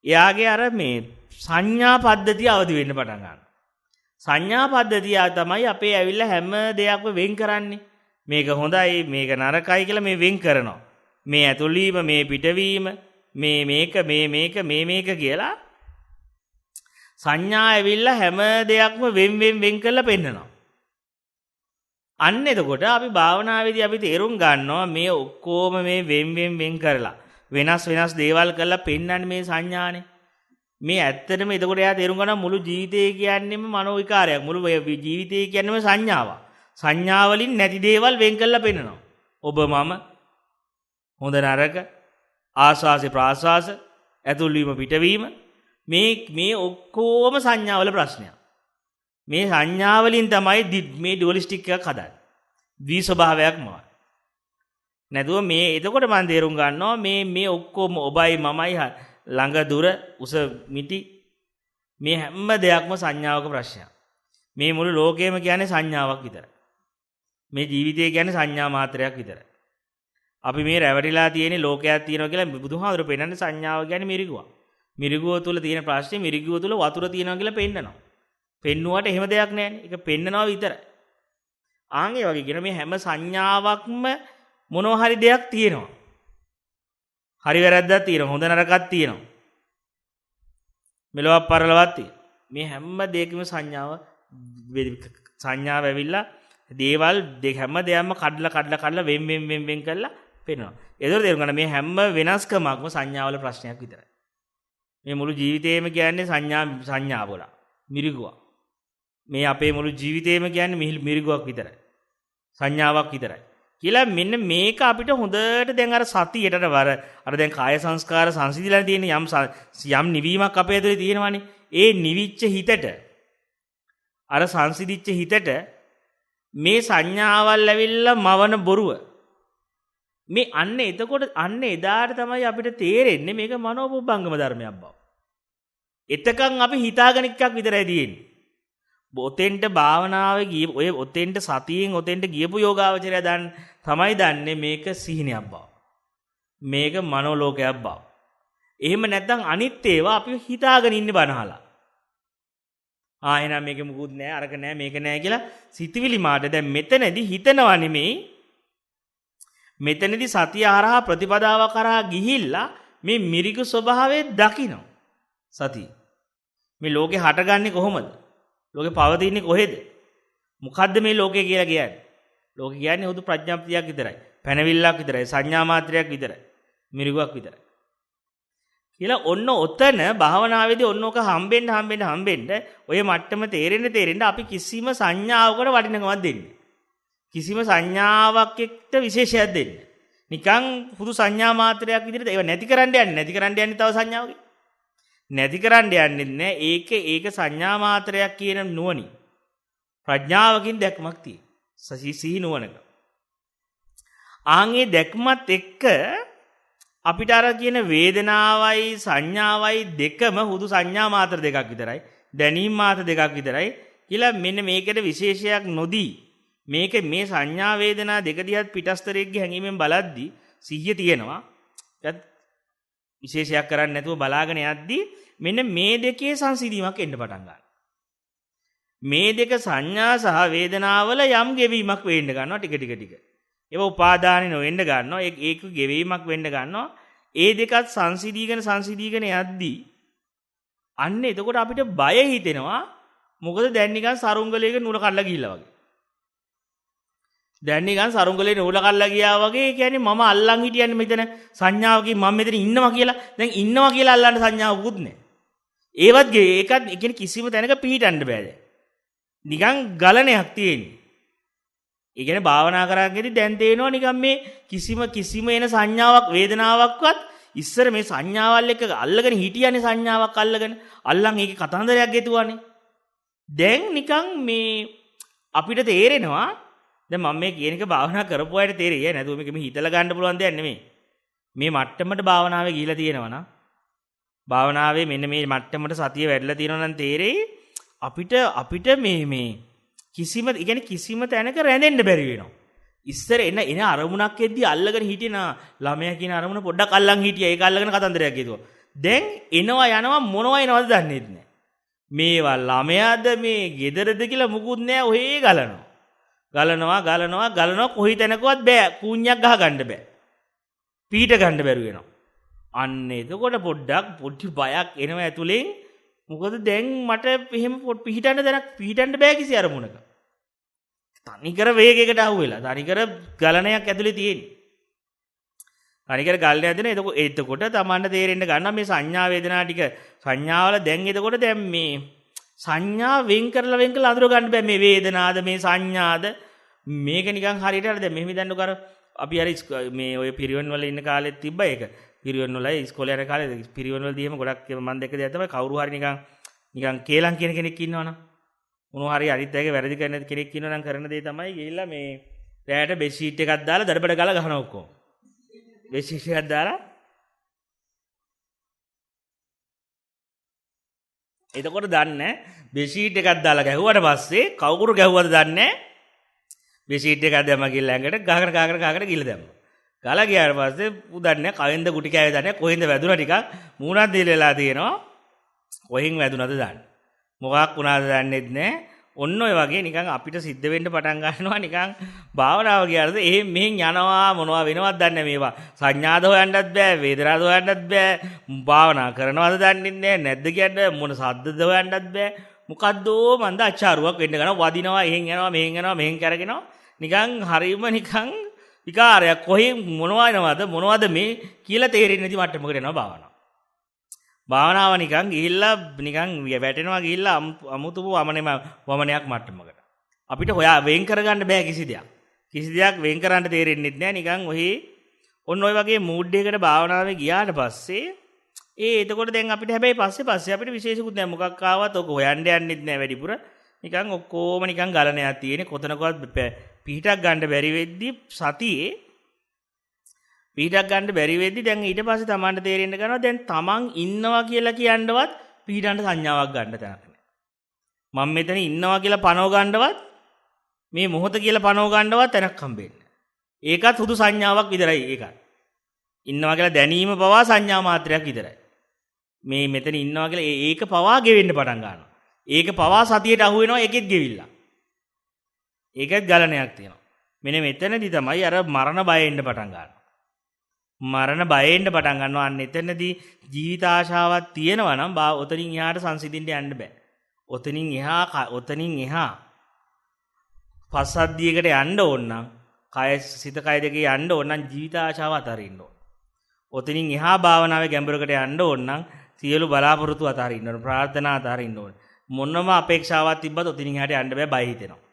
එයාගේ අර මේ සංඥා පද්ධතිය අවදි වෙන්න පටන් ගන්නවා. සංඥා පද්ධතිය තමයි අපේ ඇවිල්ලා හැම දෙයක්ම වෙන් කරන්නේ. මේක හොඳයි මේක නරකයි කියලා මේ වෙන් කරනවා. මේ ඇතුළීම මේ පිටවීම මේක කියලා සංඥා ඇවිල්ලා හැම දෙයක්ම වෙන් කරලා පෙන්නනවා. අන්න එතකොට අපි භාවනාවේදී අපි තේරුම් ගන්නවා මේ ඔක්කොම මේ වෙන් කරලා වෙනස් දේවල් කරලා පෙන්වන්නේ මේ සංඥානේ. මේ ඇත්තටම එතකොට එයා තේරුම් ගන්නවා මුළු ජීවිතය කියන්නේම මනෝ විකාරයක්. මුළු ජීවිතය කියන්නේම සංඥාවක්. සංඥාවලින් නැති දේවල් වෙන් කරලා පෙන්නනවා. ඔබ මම හොඳ නරක ආස්වාස ප්‍රාස්වාස ඇතුල්වීම පිටවීම මේ ඔක්කොම සංඥාවල ප්‍රශ්නයක්. මේ සංඥාවලින් තමයි මේ ඩුවලිස්ටික් එකක් හදන්නේ. ද්වි ස්වභාවයක්ම. නැතුව මේ එතකොට මම තේරුම් ගන්නවා මේ ඔක්කොම ඔබයි මමයි ළඟ දුර උස මිටි මේ හැම දෙයක්ම සංඥාවක ප්‍රශ්නයක්. මේ මුළු ලෝකෙම කියන්නේ සංඥාවක් විතරයි. මේ ජීවිතය කියන්නේ සංඥා මාත්‍රයක් විතරයි. අපි මේ රැවටිලා තියෙන ලෝකයක් තියෙනවා කියලා බුදුහාමුදුරු පෙන්නන්නේ සංඥාව කියන්නේ මිරිගුවක්. මිරිගුව තුල තියෙන ප්‍රශ්නේ මිරිගුව තුල වතුර තියෙනවා කියලා පෙන්නනවා. පෙන්නුවට එහෙම දෙයක් නැහැනේ. ඒක පෙන්නනවා විතරයි. ආන්ගේ වගේ කියන මේ හැම සංඥාවක්ම මොනවා හරි දෙයක් තියෙනවා. හරි වැරද්දක් තියෙනවා. හොඳ නරකක් තියෙනවා. මෙලොවක් පරලොවක් තියෙනවා. මේ හැම දෙයකම සංඥාව ඇවිල්ලා දේවල් හැම දෙයක්ම කඩලා වෙන් කරලා පෙන්වනවා. ඒතර තේරුම් ගන්න මේ හැම වෙනස්කමක්ම සංඥාවල ප්‍රශ්නයක් විතරයි. මේ මුළු ජීවිතේම කියන්නේ සංඥාවල මිරිගුවක්. මේ අපේ මුළු ජීවිතේම කියන්නේ මිරිගුවක් විතරයි. සංඥාවක් විතරයි. කියලා මෙන්න මේක අපිට හොඳට දැන් අර සතියේට අර දැන් කාය සංස්කාර සංසිඳිලා තියෙන යම් නිවීමක් අපේ ඇතුලේ තියෙනවානේ. ඒ නිවිච්ච හිතට අර සංසිඳිච්ච හිතට මේ සංඥාවල් ඇවිල්ලා මවන බොරුව මේ අන්න එදාට තමයි අපිට තේරෙන්නේ මේක මනෝපුබ්බංගම ධර්මයක් බව. එතකන් අපි හිතාගෙන එකක් විතරයි තියෙන්නේ. ඔතෙන්ට භාවනාවේ ඔතෙන්ට සතියෙන් ඔතෙන්ට ගියපු යෝගාවචරය තමයි දන්නේ මේක සිහිනයක් බව. මේක මනෝලෝකයක් බව. එහෙම නැත්නම් අනිත් ඒවා අපි හිතාගෙන ඉන්නේ බනහලා. එහෙනම් මේක මුකුත් නෑ අරක නෑ මේක නෑ කියලා සිතවිලි මාට දැන් මෙතනදී හිතනවා නෙමෙයි. මෙතනදී සතිය හරහා ප්‍රතිපදාව කරා ගිහිල්ලා මේ මිරිගු ස්වභාවය දකිනවා. සතිය. මේ ලෝකේ හටගන්නේ කොහොමද? ලෝකේ පවතින්නේ කොහෙද? මොකද්ද මේ ලෝකය කියලා කියන්නේ? ලෝකය කියන්නේ හුදු ප්‍රඥාප්තියක් විතරයි. පැනවිල්ලක් විතරයි. සංඥා මාත්‍රයක් විතරයි. මිරිගුවක් විතරයි. කියලා ඔන්න ඔතන භාවනාවේදී ඔන්න ඔක හම්බෙන්න ඔය මට්ටම තේරෙන්න අපි කිසිම සංඥාවකට වටිනකමක් දෙන්නේ. කිසිම සංඥාවක් එක්ක විශේෂයක් දෙන්නේ. නිකන් හුදු සංඥා මාත්‍රයක් විදිහට ඒව නැති කරන්න යන්නේ තව සංඥාවකින්. නැති කරන්න යන්නේ නැහැ. ඒක සංඥා මාත්‍රයක් කියන නුවණින්. ප්‍රඥාවකින් දැක්මක් තියෙන. සිහි නුවණක. ආන්ගේ දැක්මත් එක්ක අපිට අර කියන වේදනාවයි සංඥාවයි දෙකම හුදු සංඥා මාත්‍ර දෙකක් විතරයි. දැනීම් මාත්‍ර දෙකක් විතරයි කියලා මෙන්න මේකට විශේෂයක් නොදී මේක මේ සංඥා වේදනා දෙක දිහත් පිටස්තරයේගේ හැඟීමෙන් බලද්දී සිහිය තියෙනවා. ඒත් විශේෂයක් කරන්නේ නැතුව බලාගෙන යද්දී මෙන්න මේ දෙකේ සංසිඳීමක් එන්න පටන් ගන්නවා. මේ දෙක සංඥා සහ වේදනාවල යම් ගෙවීමක් වෙන්න ගන්නවා ටික. ඒව උපාදානෙ නොවෙන්න ගන්නවා. ඒක ගෙවීමක් වෙන්න ගන්නවා. ඒ දෙකත් සංසිඳීගෙන යද්දී අන්න එතකොට අපිට බය හිතෙනවා. මොකද දැන් නිකන් සරුංගලයක නූල කඩලා ගිහිල්ලා වගේ. දැන් නිකන් සරුංගලේ නූල කඩලා ගියා වගේ. ඒ කියන්නේ මම අල්ලන් හිටියන්නේ මෙතන සංඥාවකින් මම මෙතන ඉන්නවා කියලා. දැන් ඉන්නවා කියලා අල්ලන්න සංඥාවකුත් නැහැ. ඒකත් කියන්නේ කිසිම තැනක පිහිටන්න බෑ දැන්. නිකන් ගලණයක් තියෙන්නේ. ඒ කියන්නේ භාවනා කරාගෙදි දැන් තේනවා නිකන් මේ කිසිම එන සංඥාවක් වේදනාවක්වත් ඉස්සර මේ සංඥාවල් එක්ක අල්ලගෙන හිටියනේ සංඥාවක් අල්ලන් ඒකේ කතන්දරයක් ගෙතුවානේ. දැන් නිකන් මේ අපිට තේරෙනවා දැන් මම මේ කියන එක භාවනා කරපු අයට තේරෙයි නේද? මේක මේ හිතලා ගන්න පුළුවන් දෙයක් නෙමෙයි. මේ මට්ටමට භාවනාවේ ගිහිලා තියෙනවා නම් භාවනාවේ මෙන්න මේ මට්ටමට සතිය වැඩිලා තියෙනවා නම් තේරෙයි අපිට මේ කිසිම තැනක රැඳෙන්න බැරි වෙනවා. ඉස්සර එන අරමුණක් එද්දි අල්ලගෙන හිටින ළමයා කියන අරමුණ පොඩ්ඩක් අල්ලන් හිටියා. ඒක අල්ලගෙන කතන්දරයක් ගෙතුවා. දැන් එනවා මොනවා එනවද දන්නේ නැහැ. මේවා ළමයාද මේ ගෙදරද කියලා මුකුත් නැහැ. ඔහේ ගලනවා කොහි තැනකවත් බෑ. කූණ්‍යක් ගහ ගන්න බෑ. පීට ගන්න බැරුව වෙනවා. අන්න එතකොට පොඩි බයක් එනවා ඇතුලෙන්. මොකද දැන් මට එහෙම පිහිටන්න බෑ කිසි අරමුණක. තනිකර වේගයකට අහුවෙලා. තනිකර ගලණයක් ඇතුලේ තියෙන්නේ. තනිකර ගලණය ඇතුලේ එතකොට තමන්ට තේරෙන්න ගන්නවා මේ සංඥා වේදනා ටික සංඥාවල දැන් මේ සංඥා වෙන් කරලා අඳුර ගන්න බෑ මේ වේදනාද මේ සංඥාද මේක නිකන් හරියට අර දැන් මෙහෙම දන්නු කර අපි අර මේ ඔය පිරිවෙන් වල ඉන්න කාලෙත් තිබ්බා ඒක. පිරිවෙන් වල ඉස්කෝලේ යන කාලේ පිරිවෙන් වල දීම ගොඩක් මම දැක්ක දෙයක් තමයි කවුරු හරි නිකන් කේලම් කියන කෙනෙක් ඉන්නවනම් මොනවා හරි අනිත් අයගේ වැරදි කරන කෙනෙක් ඉන්නවනම් කරන දේ තමයි ගිහිල්ලා මේ රැයට බෙඩ් ෂීට් එකක් දාලා දඩබඩ ගාලා ගහනවා ඔක්කොම. බෙඩ් ෂීට් එකක් දාලා එතකොට දන්නේ බෙඩ් ෂීට් එකක් දාලා ගැහුවට පස්සේ කවුරු ගැහුවද දන්නේ බෙඩ් ෂීට් එකක් දැම්ම කියලා ඇඟට ගහකට ගිහලා දැම්මා. ගාලා ගියාට පස්සේ උදන්නේ කවෙන්ද ගුටි කෑවේ දන්නේ කොහෙන්ද වැදුනා ටිකක් මූණක් දීලා තියෙනවා. කොහෙන් වැදුනද දන්නේ. මොකක් වුණාද දන්නේත් නැහැ. ඔන්න ඔය වගේ නිකන් අපිට සිද්ධ වෙන්න පටන් ගන්නවා නිකන් භාවනාව කියලාද මෙහෙන් යනවා මොනවා වෙනවද දන්නේ මේවා. සංඥාද හොයන්නත් බෑ වේදනාද හොයන්නත් බෑ භාවනා කරනවද දන්නේ නැහැ නැද්ද කියන්නේ මොන සද්දද හොයන්නත් බෑ. මොකද්දෝ මන්ද අචාරුවක් වෙන්න ගනවා වදිනවා එහෙන් යනවා මෙහෙන් කරගෙනවා නිකන් හරීම නිකන් විකාරයක් කොහෙන් මොනවද මේ කියලා තේරෙන්නේ නැති මට්ටමකට එනවා භාවනාව නිකන් ගිහිල්ලා නිකන් වැටෙනවා ගිහිල්ලා අමුතුම වමනයක් මට්ටමකට. අපිට වෙන් කරගන්න බෑ කිසි දෙයක් වෙන් කරන්න තේරෙන්නේ නැහැ නිකන් ඔන්න ඔය වගේ මූඩ් එකකට භාවනාවේ ගියාට පස්සේ එතකොට දැන් අපිට හැබැයි පස්සේ අපිට විශේෂකුත් නැහැ මොකක් ආවත් ඔක හොයන්න යන්නෙත් නැහැ වැඩිපුර. නිකන් ඔක්කොම නිකන් ගලණයක් තියෙන්නේ කොතනකවත් පිටක් ගන්න බැරි වෙද්දි සතියේ පිටක් ගන්න බැරි වෙද්දි දැන් ඊට පස්සේ Tamanට තේරෙන්න ගන්නවා දැන් Taman ඉන්නවා කියලා කියන්නවත් පිටන්න සංඥාවක් ගන්න තැනක් නෑ. මම මෙතන ඉන්නවා කියලා පනව ගන්නවත් මේ මොහොත කියලා පනව ගන්නවත් තැනක් හම්බෙන්නේ. ඒකත් හුදු සංඥාවක් විතරයි ඒකත්. ඉන්නවා කියලා දැනීම පවා සංඥා මාත්‍රයක් විතරයි. මේ මෙතන ඉන්නවා කියලා ඒක පවා ගෙවෙන්න පටන් ගන්නවා. ඒක පවා සතියට අහු වෙනවා ඒකෙත් ගෙවිලා. ඒකත් ගලණයක් තියෙනවා. මෙන්න මෙතනදී තමයි අර මරණ බය එන්න පටන් ගන්නවා. මරණ බයෙන්ද පටන් ගන්නවා. අන්න එතනදී ජීවිත ආශාවක් තියෙනවා නම් ඔතනින් එහාට සංසිඳින්න යන්න බෑ. ඔතනින් එහා පස්සද්ධියකට යන්න ඕන නම් කය සිත කය දෙකේ යන්න ඕන නම් ජීවිත ආශාව අතහරින්න ඕන. ඔතනින් එහා භාවනාවේ ගැඹුරකට යන්න ඕන නම් සියලු බලාපොරොත්තු අතහරින්න ඕන. ප්‍රාර්ථනා අතහරින්න ඕන. මොනම අපේක්ෂාවක් තිබ්බත් ඔතනින් එහාට යන්න බෑ බය හිතෙනවා.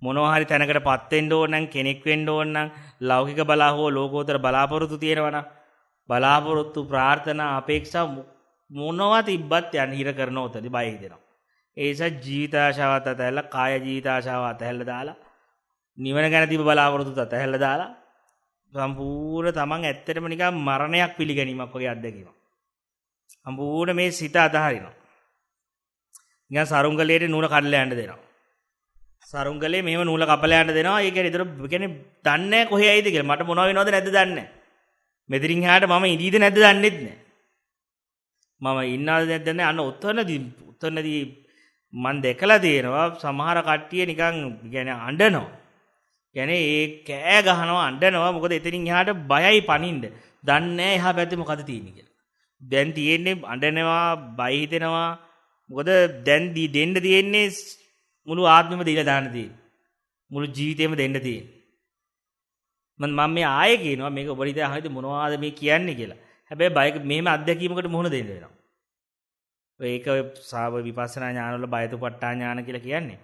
මොනවා හරි තැනකටපත් වෙන්න ඕන නම් කෙනෙක් වෙන්න ඕන නම් ලෞකික බලා හෝ ලෝකෝත්තර බලාපොරොත්තු තියෙනවා නම් බලාපොරොත්තු ප්‍රාර්ථනා අපේක්ෂා මොනවා තිබ්බත් යන්න හිර කරන උතදී බය හිතෙනවා. ඒ නිසා ජීවිත ආශාවත් අතහැරලා කාය ජීවිත ආශාව අතහැරලා දාලා නිවන ගැන තිබ්බ බලාපොරොත්තු අතහැරලා දාලා සම්පූර්ණ තමන් ඇත්තටම නිකන් මරණයක් පිළිගැනීමක් වගේ අත්දැකීමක්. සම්පූර්ණ මේ සිත අතහරිනවා. නිකන් සරුංගලයට නූල කඩලා යන්න දෙනවා. සරුංගලේ මෙහෙම නූල කපලා යන්න දෙනවා. ඒ කියන්නේ ඒතර කියන්නේ දන්නේ නැහැ කොහේ ඇයිද කියලා. මට මොනව වෙනවද නැද්ද දන්නේ නැහැ. මෙතනින් එහාට මම ඉදීද නැද්ද දන්නේත් නැහැ. මම ඉන්නවද නැද්ද නැහැ. අන්න උතනදී මම දැකලා තියෙනවා සමහර කට්ටිය නිකන් කියන්නේ අඬනවා. කියන්නේ ඒ කෑ ගහනවා අඬනවා. මොකද එතනින් එහාට බයයි පනින්න. දන්නේ නැහැ එහා පැත්තේ මොකද තියෙන්නේ කියලා. දැන් තියෙන්නේ අඬනවා, බය හිතෙනවා. මොකද දැන් දෙන්න තියෙන්නේ මුළු ආත්මෙම දීලා දාන්න තියෙන්නේ. මුළු ජීවිතේම දෙන්න තියෙන්නේ. මම මේ ආයේ කියනවා මේක ඔබ හිතේ අහයිද මොනවද මේ කියන්නේ කියලා. හැබැයි බය මෙහෙම අත්දැකීමකට මුහුණ දෙන්න වෙනවා. ඒක සාව විපස්සනා ඥානවල බයතුපට්ඨා ඥාන කියලා කියන්නේ.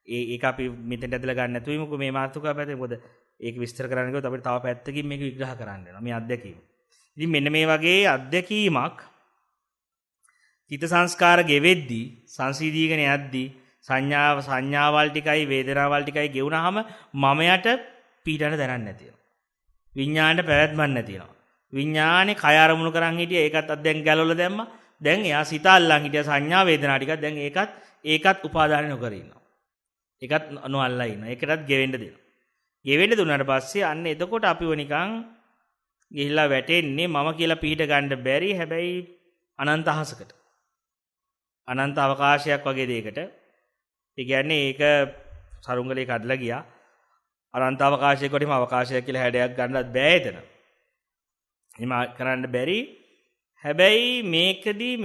ඒක අපි මෙතෙන්ට ඇදලා ගන්න නැතුව මොකද මේ මාතෘකාව පැත්තේ මොකද ඒක විස්තර කරන්න ගියොත් අපිට තව පැත්තකින් මේක විග්‍රහ කරන්න වෙනවා මේ අත්දැකීම. ඉතින් මෙන්න මේ වගේ අත්දැකීමක් චිත්ත සංස්කාර ගෙවෙද්දී සංසීදීගෙන යද්දී සංඥාවල් ටිකයි වේදනාවල් ටිකයි ගෙවුනහම මමයට පීඩන දැනන්නේ නැති වෙනවා. විඥාණයට පැවැත්මක් නැති වෙනවා. විඥානේ කය අරමුණු කරන් හිටිය ඒකත් දැන් ගැලවලා දැම්මා. දැන් එයා සිත අල්ලන් හිටිය සංඥා වේදනා ටිකක් දැන් ඒකත් උපාදාන නොකර ඉන්නවා. ඒකත් නොඅල්ලා ඉන්නවා. ඒකටත් ගෙවෙන්න දෙනවා. ගෙවෙන්න දුන්නාට පස්සේ අන්න එතකොට අපිව නිකන් ගිහිල්ලා වැටෙන්නේ මම කියලා පිහිට ගන්න බැරි හැබැයි අනන්ත අහසකට. අනන්ත අවකාශයක් වගේ දෙයකට. ඒ කියන්නේ ඒක සරුංගලේ කඩලා ගියා. අනන්ත අවකාශයකටම අවකාශයක් කියලා හැඩයක් ගන්නත් බෑ එතන. එහෙම කරන්න බැරි. හැබැයි මේකදී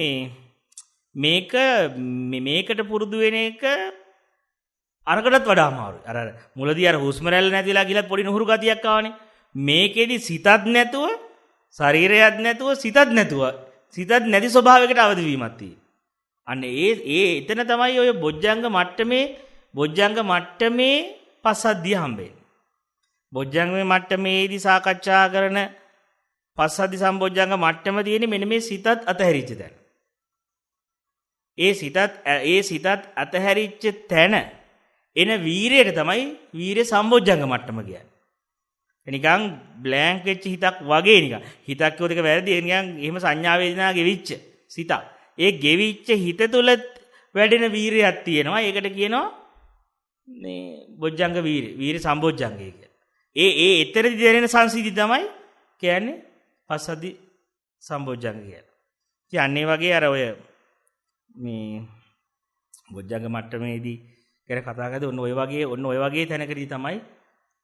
මේකට පුරුදු වෙන එක අරකටත් වඩා අමාරුයි. අර මුලදී අර හුස්ම රැල්ල නැතිලා ගිහලා පොඩි නුහුරු ගතියක් ආවනේ. මේකෙදි සිතත් නැතුව ශරීරයත් නැතුව සිතත් නැති ස්වභාවයකට අවදි වීමක් තියෙනවා. අන්න එතන තමයි ඔය බොජ්ජංග මට්ටමේ පස්සද්ධිය හම්බෙන්නේ. බොජ්ජංගමේ මට්ටමේදී සාකච්ඡා කරන පස්සද්ධි සම්බොජ්ජංග මට්ටම තියෙන්නේ මෙන්න මේ සිතත් අතහැරිච්ච තැන. ඒ සිතත් අතහැරිච්ච තැන එන වීරයට තමයි වීරය සම්බොජ්ජංග මට්ටම කියන්නේ. නිකන් බ්ලැන්ක් වෙච්ච හිතක් වගේ නිකන්. හිතක් කියොත් එක වැරදි. නිකන් එහෙම සංඥා වේදනා ගෙවිච්ච සිතක්. ඒ ගෙවිච්ච හිත තුළ වැඩෙන වීරයක් තියෙනවා. ඒකට කියනවා මේ බොජ්ජංග වීර සම්බොජ්ජංගය කියලා. ඒ එතරම්දි දැනෙන සංසිද්ධි තමයි කියන්නේ පස්සද්ධි සම්බොජ්ජංග කියලා. ඉතින් අන්න ඒ වගේ අර ඔය මේ බොජ්ජංග මට්ටමේදී ගැන කතා කරද්දී ඔන්න ඔය වගේ තැනකදී තමයි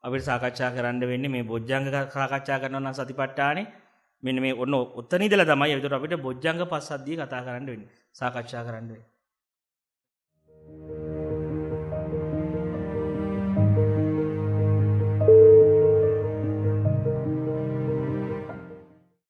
අපිට සාකච්ඡා කරන්න වෙන්නේ මේ බොජ්ජංග සාකච්ඡා කරනවා නම් සතිපට්ඨානේ මෙන්න මේ ඔන්න ඔතන ඉඳලා තමයි ඒකට අපිට බොජ්ජංග පස්සද්ධිය කතා කරන්න වෙන්නේ සාකච්ඡා කරන්න වෙන්නේ.